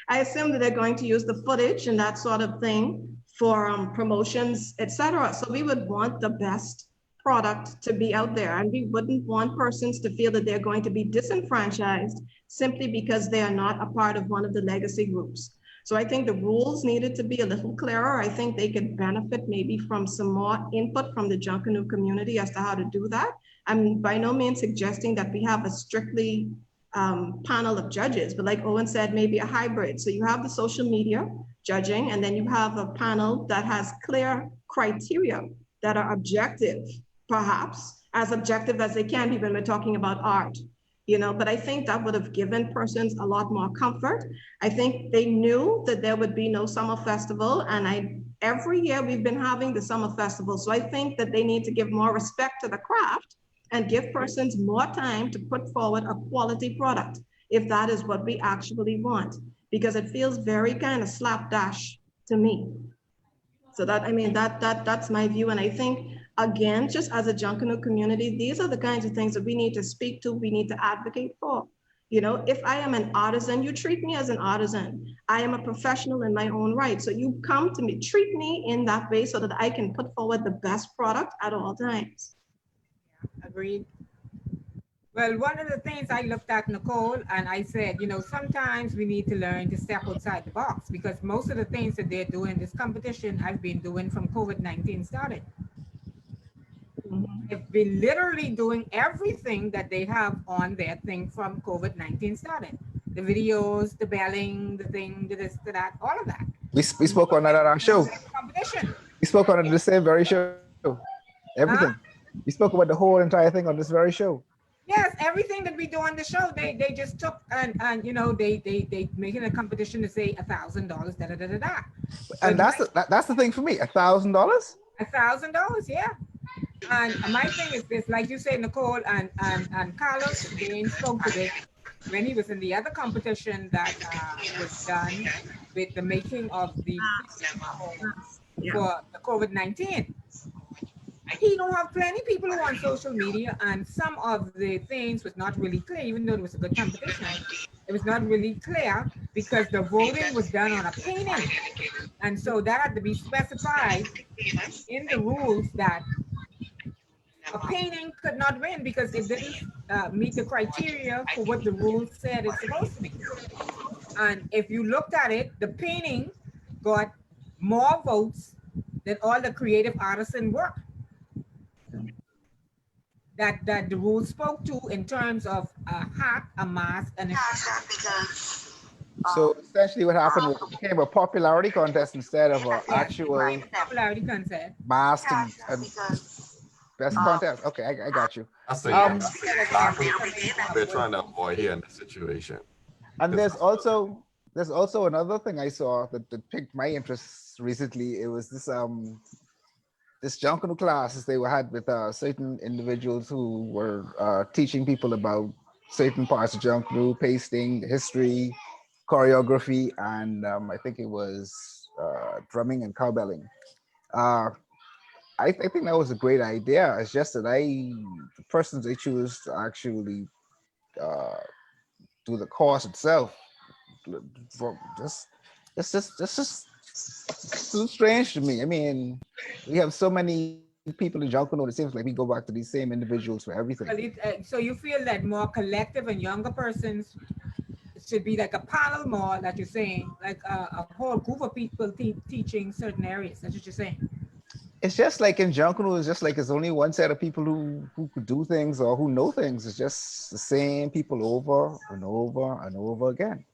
I assume that they're going to use the footage and that sort of thing for promotions, etc. So we would want the best product to be out there. And we wouldn't want persons to feel that they're going to be disenfranchised simply because they are not a part of one of the legacy groups. So I think the rules needed to be a little clearer. I think they could benefit maybe from some more input from the Junkanoo community as to how to do that. I'm by no means suggesting that we have a strictly panel of judges, but like Owen said, maybe a hybrid. So you have the social media judging, and then you have a panel that has clear criteria that are objective, perhaps as objective as they can be when we're talking about art. You know, but I think that would have given persons a lot more comfort. I think they knew that there would be no summer festival, and every year we've been having the summer festival. So I think that they need to give more respect to the craft and give persons more time to put forward a quality product, if that is what we actually want, because it feels very kind of slapdash to me. So that, I mean, that's my view. And I think, again, just as a Junkanoo community, these are the kinds of things that we need to speak to, we need to advocate for. You know, if I am an artisan, you treat me as an artisan. I am a professional in my own right. So you come to me, treat me in that way so that I can put forward the best product at all times. Agreed. Well, one of the things I looked at, Nicole, and I said, you know, sometimes we need to learn to step outside the box, because most of the things that they're doing, this competition I've been doing from COVID-19 started. They've been literally doing everything that they have on their thing from COVID-19 started. The videos, the belling, the thing, the this, the that, all of that. We spoke on that at our show. Competition. We spoke on it the same very show. Everything. Huh? We spoke about the whole entire thing on this very show. Yes, everything that we do on the show, they just took and you know, they making a competition to say $1,000, da da da da da. And that's the thing for me, $1,000. $1,000, yeah. And my thing is this, like you say, Nicole and Carlos, they spoke to this when he was in the other competition that was done with the making of the for the COVID-19. He don't have plenty people who are on social media, and some of the things was not really clear, even though it was a good competition. It was not really clear because the voting was done on a painting. And so that had to be specified in the rules that a painting could not win because it didn't meet the criteria for what the rules said it's supposed to be. And if you looked at it, the painting got more votes than all the creative artisan work that the rules spoke to in terms of a hat, a mask, and a So essentially what happened was it became a popularity contest instead of an actual popularity contest. mask and best contest. Okay, I got you. That's exactly what we're trying to avoid here in this situation. And there's also another thing I saw that piqued my interest recently. It was this Junkanoo classes they had with certain individuals who were teaching people about certain parts of Junkanoo, pasting, history, choreography, and I think it was drumming and cowbelling. I think that was a great idea. It's just that the persons they choose to actually do the course itself, it's just too strange to me. I mean, we have so many people in Junkanoo, it seems like we go back to these same individuals for everything. Well, so you feel that more collective and younger persons should be like a panel more, that you're saying, like a whole group of people teaching certain areas. That's what you're saying. It's just like in Junkanoo, it's just like it's only one set of people who could do things or who know things. It's just the same people over and over and over again.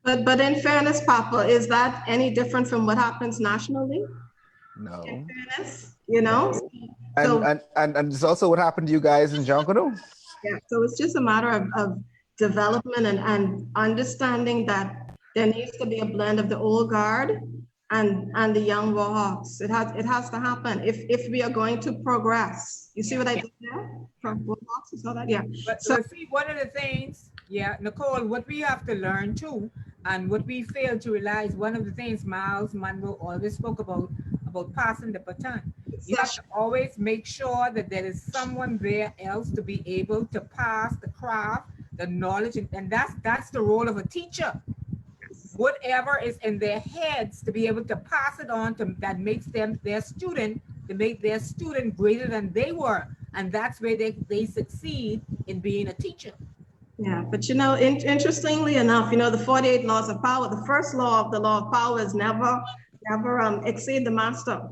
But in fairness, Papa, is that any different from what happens nationally? No. In fairness, you know? And it's also what happened to you guys in Junkanoo. Yeah, so it's just a matter of development and understanding that there needs to be a blend of the old guard and the young Warhawks. It has to happen if we are going to progress. You see what I did there? From Warhawks, you saw that? Yeah. But so see, one of the things, yeah, Nicole, what we have to learn too, and what we fail to realize, one of the things Miles Monroe always spoke about passing the baton. You have to always make sure that there is someone there else to be able to pass the craft, the knowledge, and that's the role of a teacher. Whatever is in their heads to be able to pass it on to that makes them their student, to make their student greater than they were. And that's where they succeed in being a teacher. Yeah, but interestingly enough, the 48 laws of power, the first law of the law of power is never exceed the master.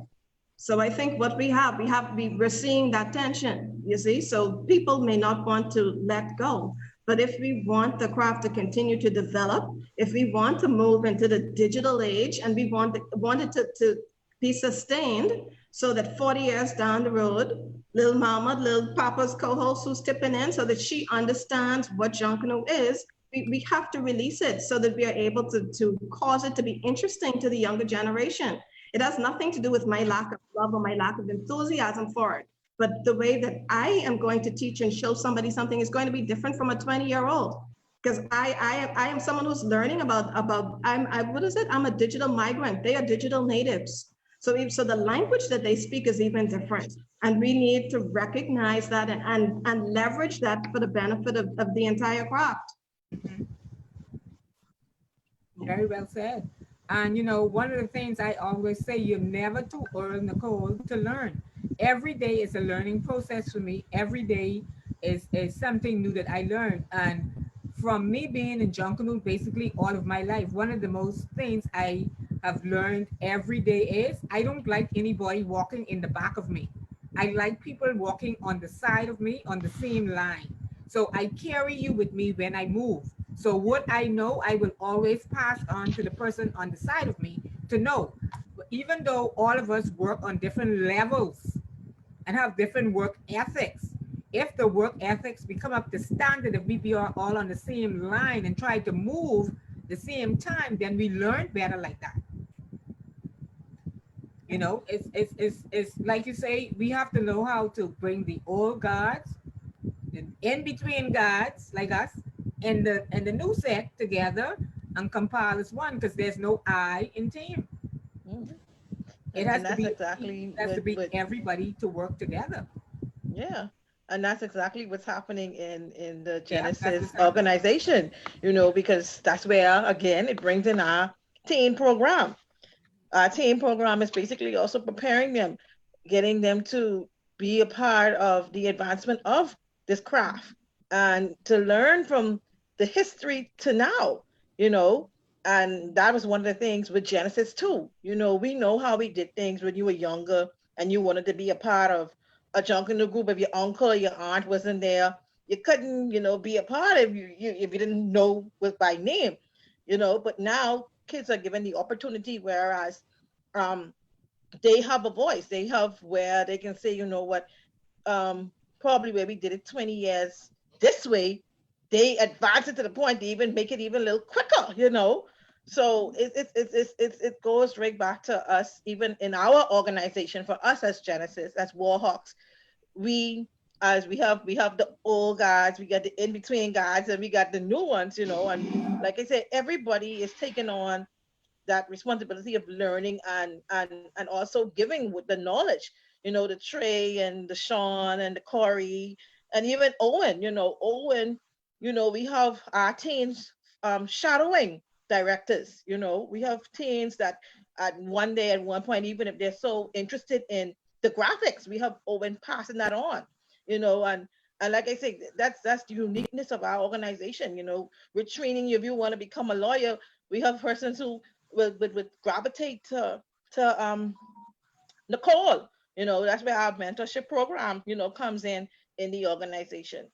So I think what we're seeing that tension, you see, so people may not want to let go. But if we want the craft to continue to develop, if we want to move into the digital age and we want it to be sustained so that 40 years down the road, Lil Mama, Lil Papa's co-host who's tipping in so that she understands what Junkanoo is, we have to release it so that we are able to cause it to be interesting to the younger generation. It has nothing to do with my lack of love or my lack of enthusiasm for it. But the way that I am going to teach and show somebody something is going to be different from a 20-year-old. Because I am someone who's learning about I'm a digital migrant. They are digital natives. So the language that they speak is even different. And we need to recognize that and leverage that for the benefit of the entire craft. Very well said. And one of the things I always say, you're never too early, Nicole, to learn. Every day is a learning process for me. Every day is something new that I learn. And from me being in Junkanoo basically all of my life, one of the most things I have learned every day is I don't like anybody walking in the back of me. I like people walking on the side of me on the same line. So I carry you with me when I move. So what I know, I will always pass on to the person on the side of me to know. Even though all of us work on different levels and have different work ethics, if the work ethics become up to standard, if we are all on the same line and try to move the same time, then we learn better like that. It's like you say, we have to know how to bring the old guards, the in-between guards like us, and the new set together and compile as one, because there's no I in team. Mhm. It has And to that's be exactly what everybody to work together. yeah. And that's exactly what's happening in the Yeah, that's Genesis what's happening. organization, because that's where, again, it brings in our teen program. Our teen program is basically also preparing them, getting them to be a part of the advancement of this craft and to learn from the history to now, you know. And that was one of the things with Genesis too. We know how we did things when you were younger and you wanted to be a part of a Junkanoo group. If your uncle or your aunt wasn't there, you couldn't, be a part of if you didn't know with by name, But now kids are given the opportunity, whereas um, they have a voice. They have where they can say, um, probably where we did it 20 years this way, they advance it to the point they even make it even a little quicker. So it goes right back to us, even in our organization, for us as Genesis, as Warhawks, we have the old guys, we got the in-between guys, and we got the new ones, and like I said, everybody is taking on that responsibility of learning and also giving with the knowledge, the Trey and the Sean and the Corey and even Owen, we have our teens shadowing directors, we have teens that at one point, even if they're so interested in the graphics, we have Owen passing that on, and like I say, that's the uniqueness of our organization. We're training you. If you want to become a lawyer, we have persons who would gravitate to Nicole. That's where our mentorship program, comes in the organization.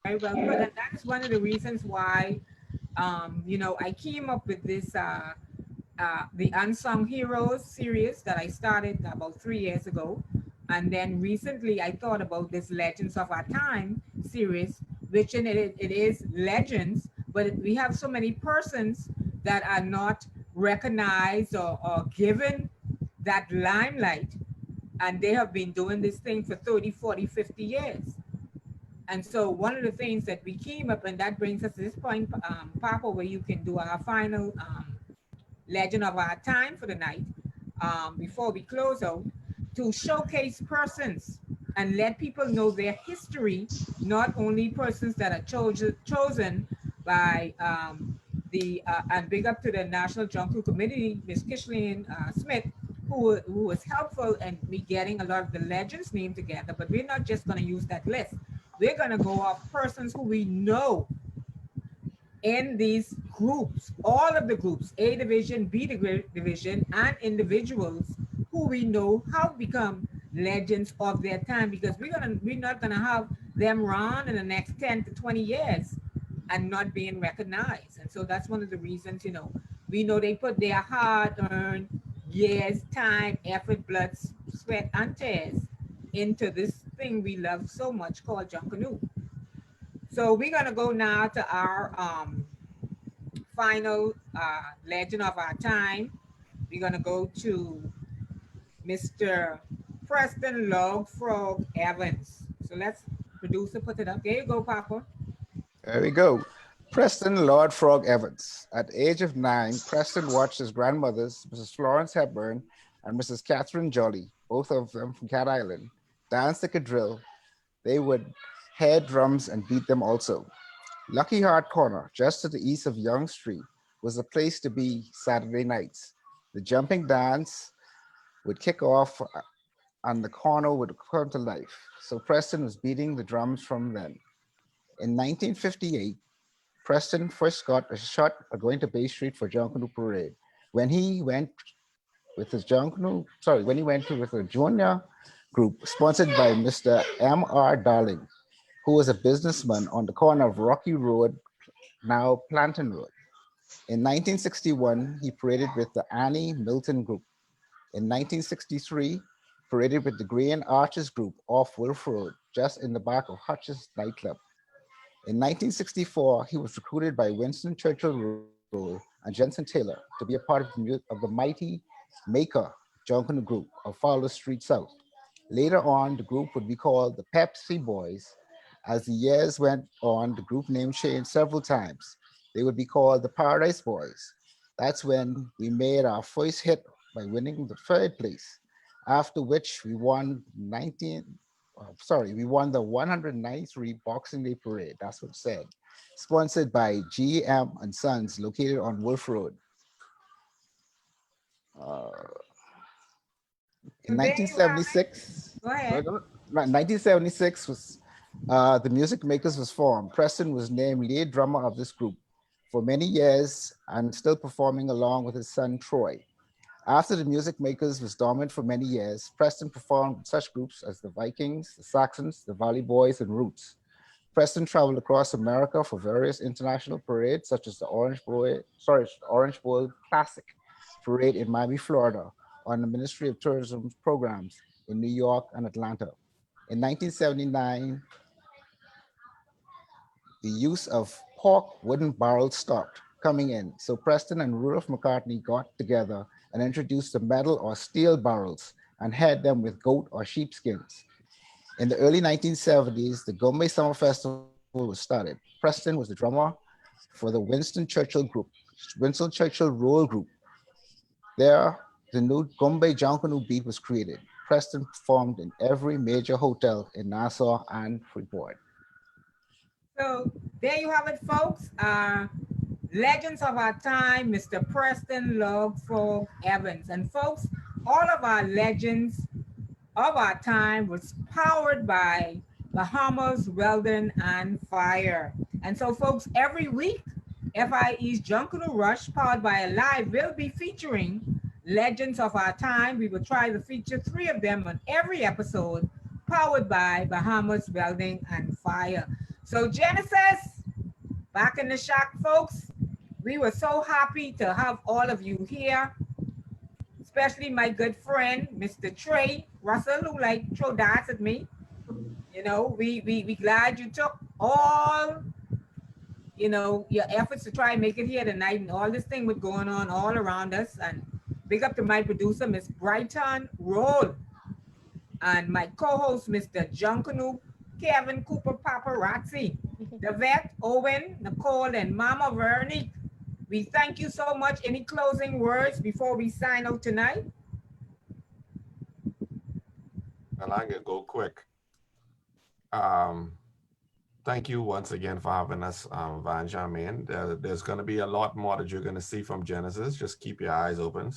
Very well put. And that is one of the reasons why, I came up with this, the Unsung Heroes series that I started about 3 years ago. And then recently I thought about this Legends of Our Time series, which in it is legends, but we have so many persons that are not recognized or given that limelight. And they have been doing this thing for 30, 40, 50 years. And so one of the things that we came up, and that brings us to this point, Papa, where you can do our final legend of our time for the night, before we close out, to showcase persons and let people know their history, not only persons that are chosen by and big up to the National Junkanoo Committee, Ms. Kishleen Smith, who was helpful in me getting a lot of the legends name together. But we're not just going to use that list. We're going to go off persons who we know in these groups, all of the groups, A division, B division, and individuals who we know have become legends of their time, because we're not gonna have them run in the next 10 to 20 years and not being recognized. And so that's one of the reasons, we know they put their hard-earned years, time, effort, blood, sweat, and tears into this thing we love so much called Junkanoo. So we're gonna go now to our final legend of our time. We're gonna go to Mr. Preston Log Frog Evans. So let's producer put it up. There you go, Papa. There we go. Preston Lord Frog Evans. At the age of 9, Preston watched his grandmothers, Mrs. Florence Hepburn and Mrs. Catherine Jolly, both of them from Cat Island, dance like a drill. They would hear drums and beat them also. Lucky Heart Corner, just to the east of Young Street, was the place to be Saturday nights. The jumping dance would kick off and the corner would come to life. So Preston was beating the drums from then. In 1958, Preston first got a shot at going to Bay Street for Junkanoo Parade. When he went with his with a junior group sponsored by Mr. M.R. Darling, who was a businessman on the corner of Rocky Road, now Plantain Road. In 1961, he paraded with the Annie Milton Group. In 1963, paraded with the Green Arches Group off Wolf Road, just in the back of Hutch's nightclub. In 1964, he was recruited by Winston Churchill Roll and Jensen Taylor to be a part of the mighty Maker Junkanoo Group of Fowler Street South. Later on, the group would be called the Pepsi Boys. As the years went on, the group name changed several times. They would be called the Paradise Boys. That's when we made our first hit by winning the third place, after which we won we won the 193 Boxing Day Parade, that's what it said, sponsored by GM and Sons, located on Wolf Road. In 1976, Go ahead. 1976 was the Music Makers was formed. Preston was named lead drummer of this group for many years and still performing along with his son Troy. After the Music Makers was dormant for many years, Preston performed with such groups as the Vikings, the Saxons, the Valley Boys, and Roots. Preston traveled across America for various international parades, such as the Orange Bowl Classic Parade in Miami, Florida, on the Ministry of Tourism programs in New York and Atlanta. In 1979, the use of pork wooden barrels stopped coming in, so Preston and Rudolph McCartney got together and introduced the metal or steel barrels and had them with goat or sheep skins. In the early 1970s, the Gombe Summer Festival was started. Preston was the drummer for the Winston Churchill Roll Group. There, the new Gombe Junkanoo beat was created. Preston performed in every major hotel in Nassau and Freeport. So there you have it, folks. Legends of our time, Mr. Preston Log Frog Evans. And folks, all of our legends of our time was powered by Bahamas, Weldon, and Fire. And so, folks, every week, FIE's Junkanoo Rush, powered by Alive, will be featuring legends of our time. We will try to feature 3 of them on every episode, powered by Bahamas, Welding, and Fire. So, Genesis, back in the shack, folks. We were so happy to have all of you here, especially my good friend, Mr. Trey Russell, who like throw darts at me. We glad you took all, your efforts to try and make it here tonight, and all this thing was going on all around us. And big up to my producer, Miss Brighton Roll, and my co-host, Mr. Junkanoo Kevin Cooper Paparazzi, the vet, Owen, Nicole, and Mama Veronique. We thank you so much. Any closing words before we sign out tonight? And I can go quick. Thank you once again for having us, Van Germain. There's going to be a lot more that you're going to see from Genesis. Just keep your eyes open.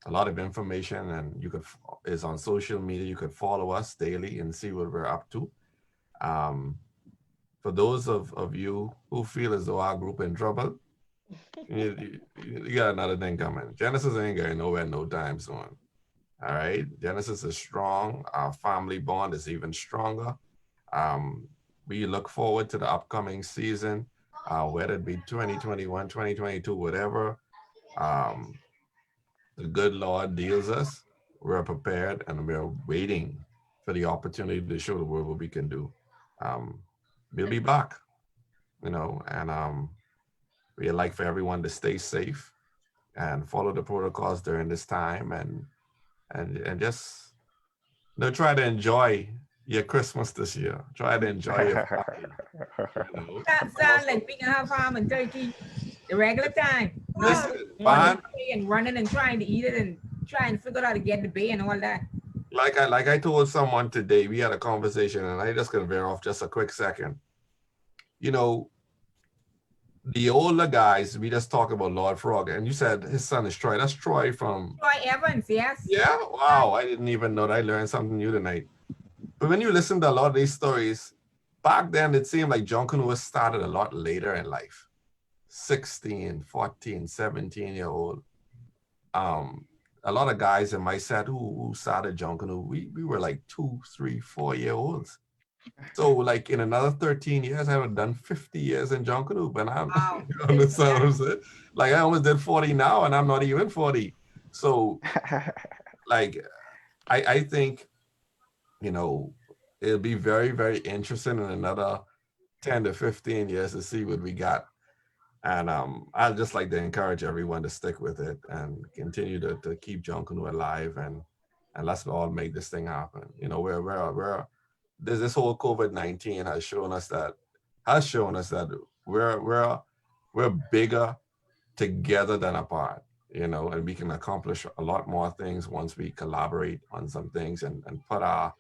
a lot of information, and is on social media. You could follow us daily and see what we're up to. For those of you who feel as though our group in trouble, you got another thing coming. Genesis ain't going nowhere no time soon. All right, Genesis is strong. Our family bond is even stronger. We look forward to the upcoming season, whether it be 2021, 2022, whatever. The good Lord deals us. We're prepared and we're waiting for the opportunity to show the world what we can do. We'll be back, and we'd like for everyone to stay safe and follow the protocols during this time, and just try to enjoy your Christmas this year. Try to enjoy your family. Sound like being a farm and turkey the regular time. Listen, And running and trying to eat it and trying to figure out how to get the bay and all that. Like I told someone today, we had a conversation, and I just gonna veer off just a quick second. The older guys, we just talk about Lord Frog, and you said his son is Troy. That's Troy from Troy Evans, yes. Yeah, wow, I didn't even know that. I learned something new tonight. But when you listen to a lot of these stories, back then it seemed like Junkanoo was started a lot later in life. 16, 14, 17-year-old. A lot of guys in my set who started Junkanoo, we were like 2, 3, 4-year-olds. So like in another 13 years, I would have done 50 years in Junkanoo, but Wow. you understand what I'm saying? Like I almost did 40 now, and I'm not even 40. So like, I think, it'll be very, very interesting in another 10 to 15 years to see what we got. And I'd just like to encourage everyone to stick with it and continue to keep Junkanoo alive, and let's all make this thing happen. There's this whole COVID-19 has shown us that we're bigger together than apart, and we can accomplish a lot more things once we collaborate on some things and put our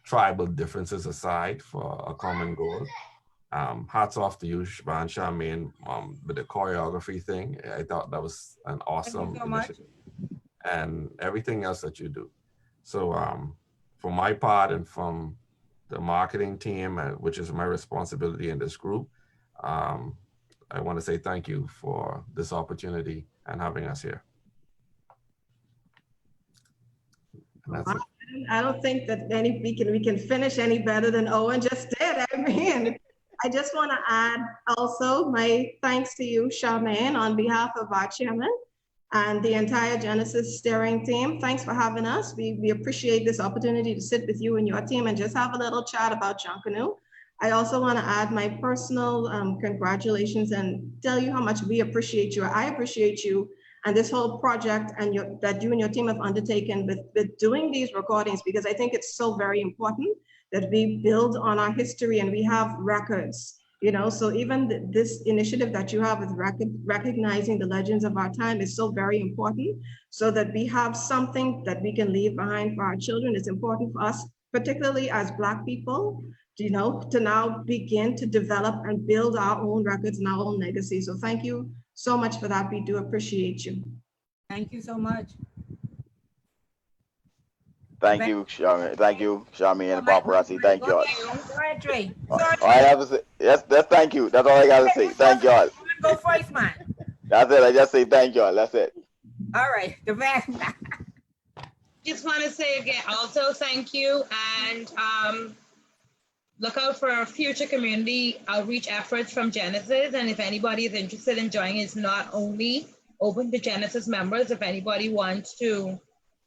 tribal differences aside for a common goal. Hats off to you, Shban Charmaine, with the choreography thing. I thought that was an awesome initiative, and everything else that you do. So for my part and from the marketing team, which is my responsibility in this group, I want to say thank you for this opportunity and having us here. And that's it. I don't think that we can finish any better than Owen just did. I mean, I just want to add also my thanks to you, Charmaine, on behalf of our chairman and the entire Genesis steering team. Thanks for having us. We appreciate this opportunity to sit with you and your team and just have a little chat about Junkanoo. I also want to add my personal congratulations and tell you how much we appreciate you. I appreciate you and this whole project and that you and your team have undertaken with doing these recordings, because I think it's so very important that we build on our history and we have records. So even this initiative that you have with recognizing the legends of our time is so very important, so that we have something that we can leave behind for our children. It's important for us, particularly as Black people, to now begin to develop and build our own records and our own legacy. So thank you so much for that. We do appreciate you. Thank you so much. Thank you, Charmaine. Thank you, Charmaine and Paparazzi. Thank y'all. Go ahead, Trey. All I have to say, that's thank you. That's all I gotta say. Thank y'all. Go first, man. That's it. I just say thank y'all. That's it. All right, the back. Just want to say again, also thank you, and look out for future community outreach efforts from Genesis. And if anybody is interested in joining, it's not only open to Genesis members. If anybody wants to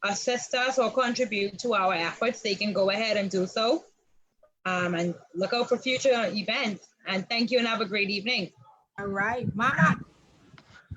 assist us or contribute to our efforts, they can go ahead and do so. And look out for future events. And thank you and have a great evening. All right, Mama.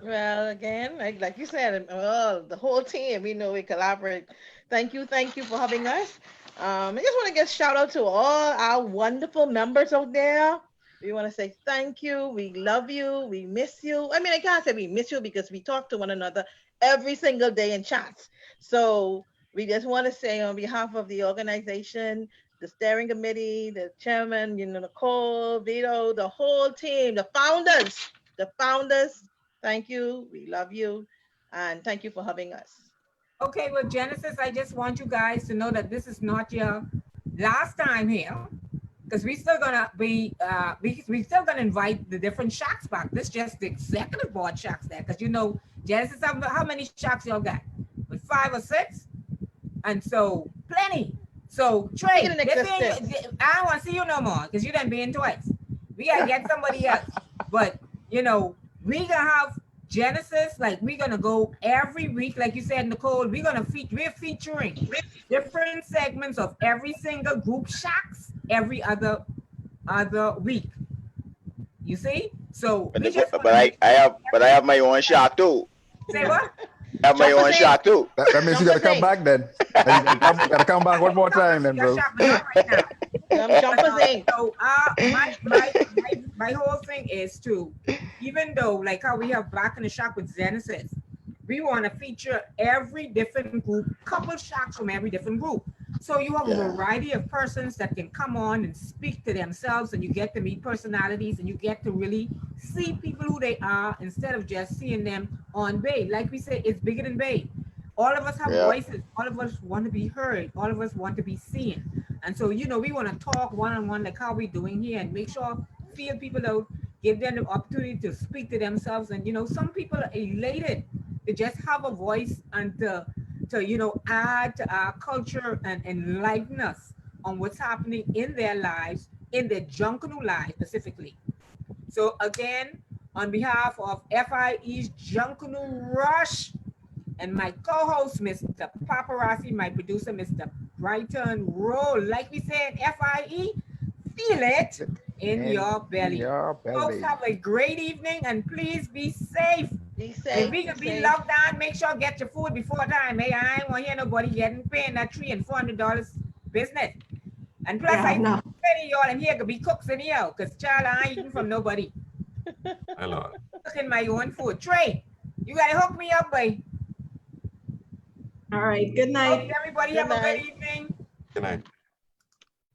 Well, again, like you said, the whole team, we know we collaborate. Thank you for having us. I just want to give a shout out to all our wonderful members out there. We want to say thank you. We love you. We miss you. I mean, I can't say we miss you because we talk to one another every single day in chats. So we just want to say on behalf of the organization, the steering committee, the chairman, Nicole, Vito, the whole team, the founders, thank you. We love you. And thank you for having us. Okay, well, Genesis, I just want you guys to know that this is not your last time here, because we still gonna be we still gonna invite the different shacks back. This just the executive board shacks there, because Genesis, how many shacks y'all got? With 5 or 6, and so plenty. So Trey, Still in existence. I don't want to see you no more because you done been twice. We gotta get somebody else. But we gonna have Genesis, like we're gonna go every week, like you said, Nicole. We're featuring different segments of every single group shacks every other week. You see? So But I have my own shack too. Say what? I have my own shack too. That means you gotta come back then. You gotta come back one more time then, bro. Shop, but not right now. Jumpers Inc. So my whole thing is to, even though like how we have Back in the Shop with Genesis, we want to feature every different group, couple shacks from every different group. So you have a variety of persons that can come on and speak to themselves, and you get to meet personalities, and you get to really see people who they are instead of just seeing them on Bay. Like we say, it's bigger than Bay. All of us have voices. All of us want to be heard. All of us want to be seen. And so, we want to talk one-on-one like how we're doing here, and make sure, feel people out, give them the opportunity to speak to themselves. And, some people are elated to just have a voice and to add to our culture and enlighten us on what's happening in their lives, in their Junkanoo lives specifically. So again, on behalf of FIE's Junkanoo Rush and my co-host, Mr. Paparazzi, my producer, Mr. Brighton Roll, like we said, FIE, feel it in your belly. Folks, have a great evening, and please be safe. Be safe. If we can be locked down, make sure get your food before time. Hey, I ain't want to hear nobody paying that $300 and $400 business. And plus, I know many y'all in here could be cooks in here, because child, I ain't eating from nobody. Hello. Cooking my own food. Trey, you gotta hook me up, boy. All right. Good night. Everybody have a good evening. Good night.